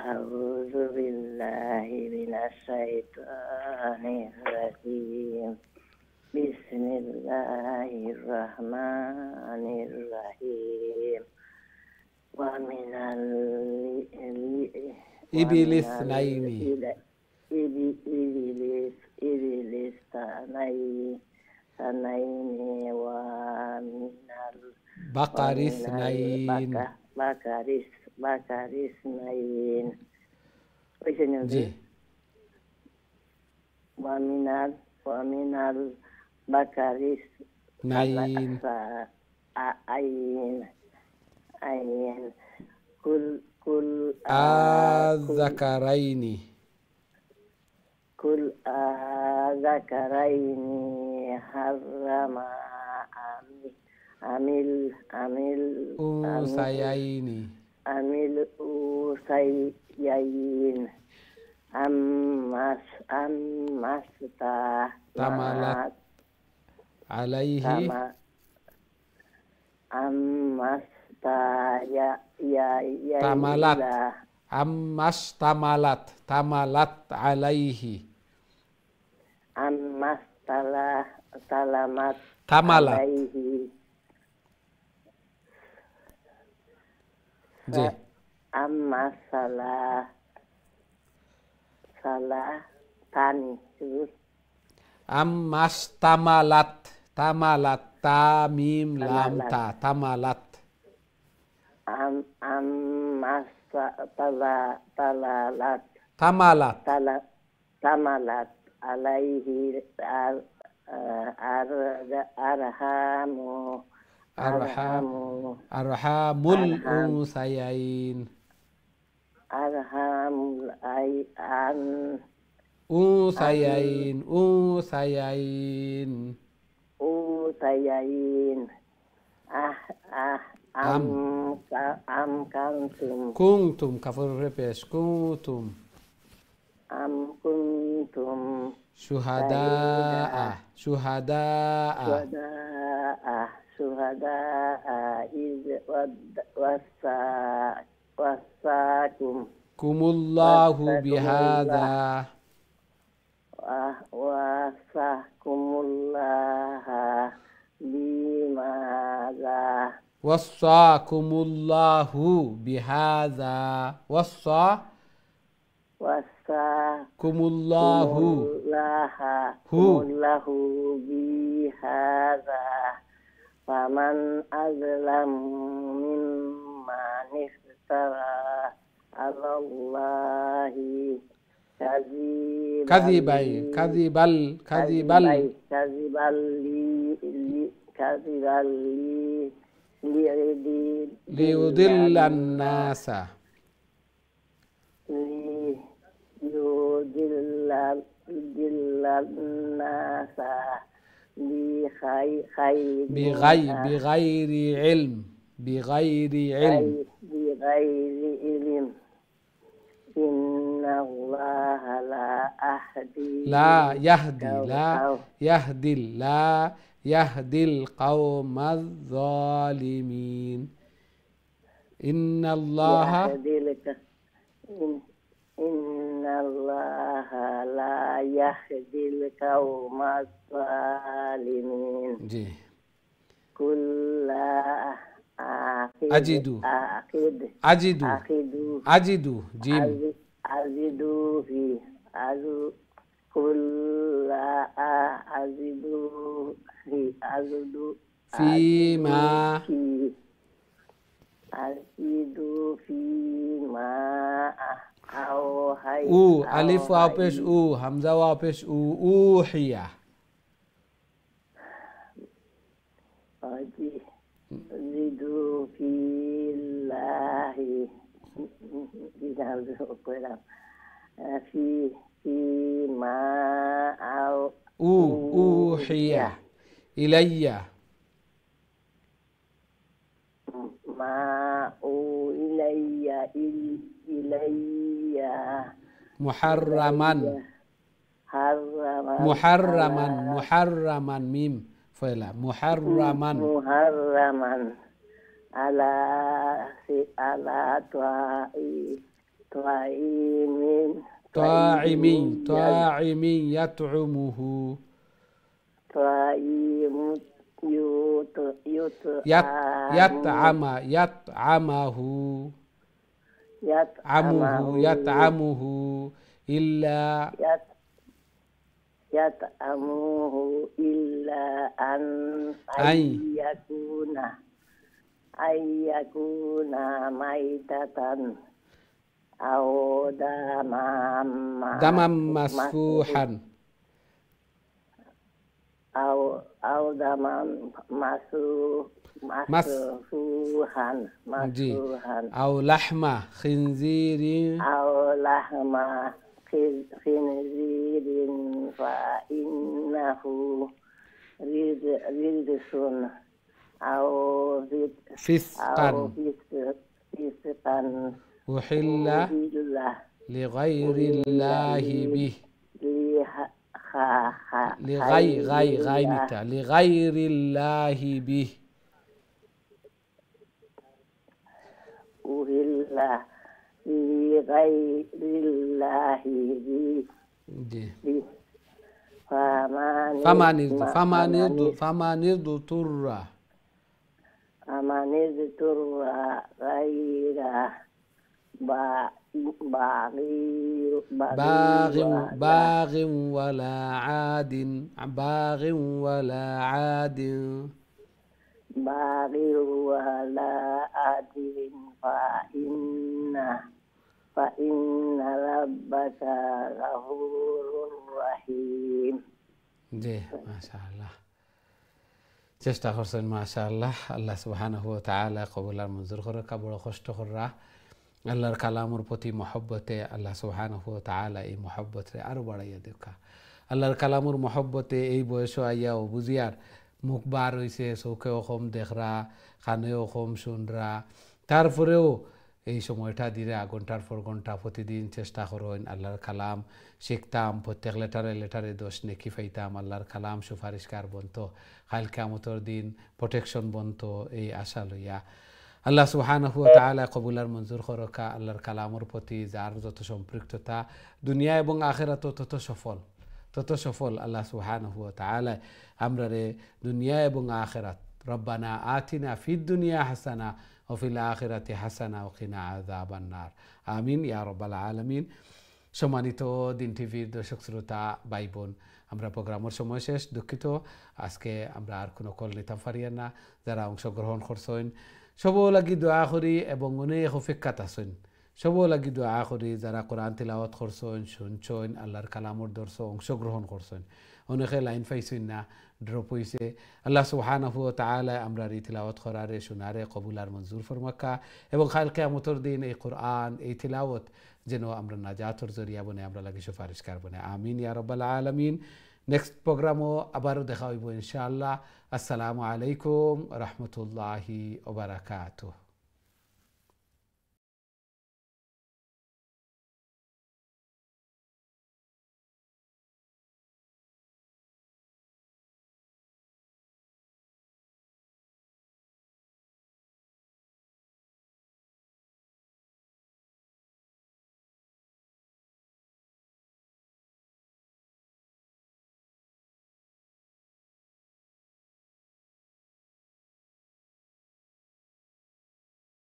أعوذ بالله من الشيطان الرجيم بسم الله الرحمن الرحيم ومن إبل اثنين إبل اثنين ومن بقر اثنين بقر اثنين جي ومن البقر اثنين عين كل الذكرين كل ذكرين حرم أنثيين أنثيين أما اشتملت عليه أما اشتملت عليه أما تملت عليه जी أما tani أما اشتملت تاميم لام تا تملت أما تملت عليه أرحام الأنثيين أرحام أنثيين أم كنتم كفر ربش كنتم أم كنتم شهداء إذ وصاكم الله بهذا ওয়াসাকুমুল্লাহু বিহাযা ওয়াসাকুমুল্লাহু কুমুল্লাহু বিহাযা ফামান আযলামু মিম্মান ইফতারা আলাল্লাহি লিউদিল্লান নাসা বিগাইরি ইলম ইন্নাল্লাহা লা ইয়াহদিল কওমাজ যালিমিন ইন্নাল্লাহা লা ইয়াহদিল কওমাজ যালিমিন জি কুল্লা আজিদু জিম ফিমা উ আলিফ ওয়া পেশ উ হামজা ওয়া পেশ উ উহিয়া জিদু ফিল্লাহি ফিমা উহিয়া ইলাইয়া মা ইলাইয়া মুহাররামান মিম ফয়লা মুহাররামান ala ta'imin yat'umuhu yat'amuhu illa ayyakuna maitatan aw damam masfuhan aw damam masfuhan aw lahma khinzirin fa innahu rizqun aw fisqan uhilla lighairillahi bih lighairillahi bih uhilla lighairillahi bih famanidu turra ghaira baghin wala adin fa inna rabbaka ghafurur rahim জি মাশাআল্লাহ চেষ্টা করছেন মাশাআল্লাহ আল্লাহ সুবহানাহু ওয়া তাআলা কবুল আর মঞ্জুর করে বড় কষ্ট করা আল্লাহর কালামের প্রতি মহব্বতে আল্লাহ সুবহানাহু ওয়া তাআলা এই মহব্বতরে আরো বাড়াইয়া দেখা আল্লাহর কালামের মহব্বতে এই বয়স আইয়া ও বুঝিয়ার মুখ বার হইছে চোখেও কম দেখরা কানেও কম শুনরা তারপরেও এই সময়টা দিলে ঘন্টার পর ঘন্টা প্রতিদিন চেষ্টা করেন আল্লাহর কালাম শিখতাম প্রত্যেক লেটারে দোষ নেকি পাইতাম আল্লাহর কালাম সুপারিশকার বন্ত কাল কিয়ামতের দিন প্রোটেকশন বন্ত এই আশা লইয়া আল্লাহ সুবহানাহু ওয়া তাআলা কবুল আর মঞ্জুর করকা আল্লাহর কালামের প্রতি যার যত সম্পৃক্ততা দুনিয়া এবং আখিরাতে তত সফল আল্লাহ সুবহানাহু ওয়া তাআলা আমরারে দুনিয়া এবং আখিরাত রব্বানা আতিনা ফিদ দুনিয়া হাসানা ওয়া ফিল আখিরাতি হাসানা ওয়া কিনা আযাবান নার। আমিন ইয়া রাব্বাল আলামিন। সম্মানিত দিন টিভির দর্শক শ্রোতা ভাই বোন, আমরা প্রোগ্রামের সময় শেষ, দুঃখিত। আজকে আমরা আর কোনো কল নিতাম পারিয়ান না। যারা অংশগ্রহণ করছেন সব লাগি দোয়া করি এবং অনেক অপেক্ষাত আছেন, সব লাগি দোয়া করি। যারা কোরআন তিলাওয়াত করছেন, শুনছেন, আল্লাহর কালামর দর্শ অংশগ্রহণ করছেন, অনেকে লাইন পাইছেন না, ড্রপ হয়েছে। আল্লাহ সুবহানাহু ওয়া তাআলা আমরা এই তিলাওয়াত করারে শোনারে কবুল আর মঞ্জুর ফরমাক্কা এবং কাল কিয়ামতের দিন এই কোরআন এই তিলাওয়াত যেন আমরা নাজাতর জরিয়া বনে, আমরা লাগি সুপারিশকার বনে। আমিন ইয়া রাব্বাল আলামিন। নেক্সট প্রোগ্রামও আবারও দেখা হইব ইনশাআল্লাহ। আসসালামু আলাইকুম ওয়া রাহমাতুল্লাহি ওয়া বারাকাতুহু।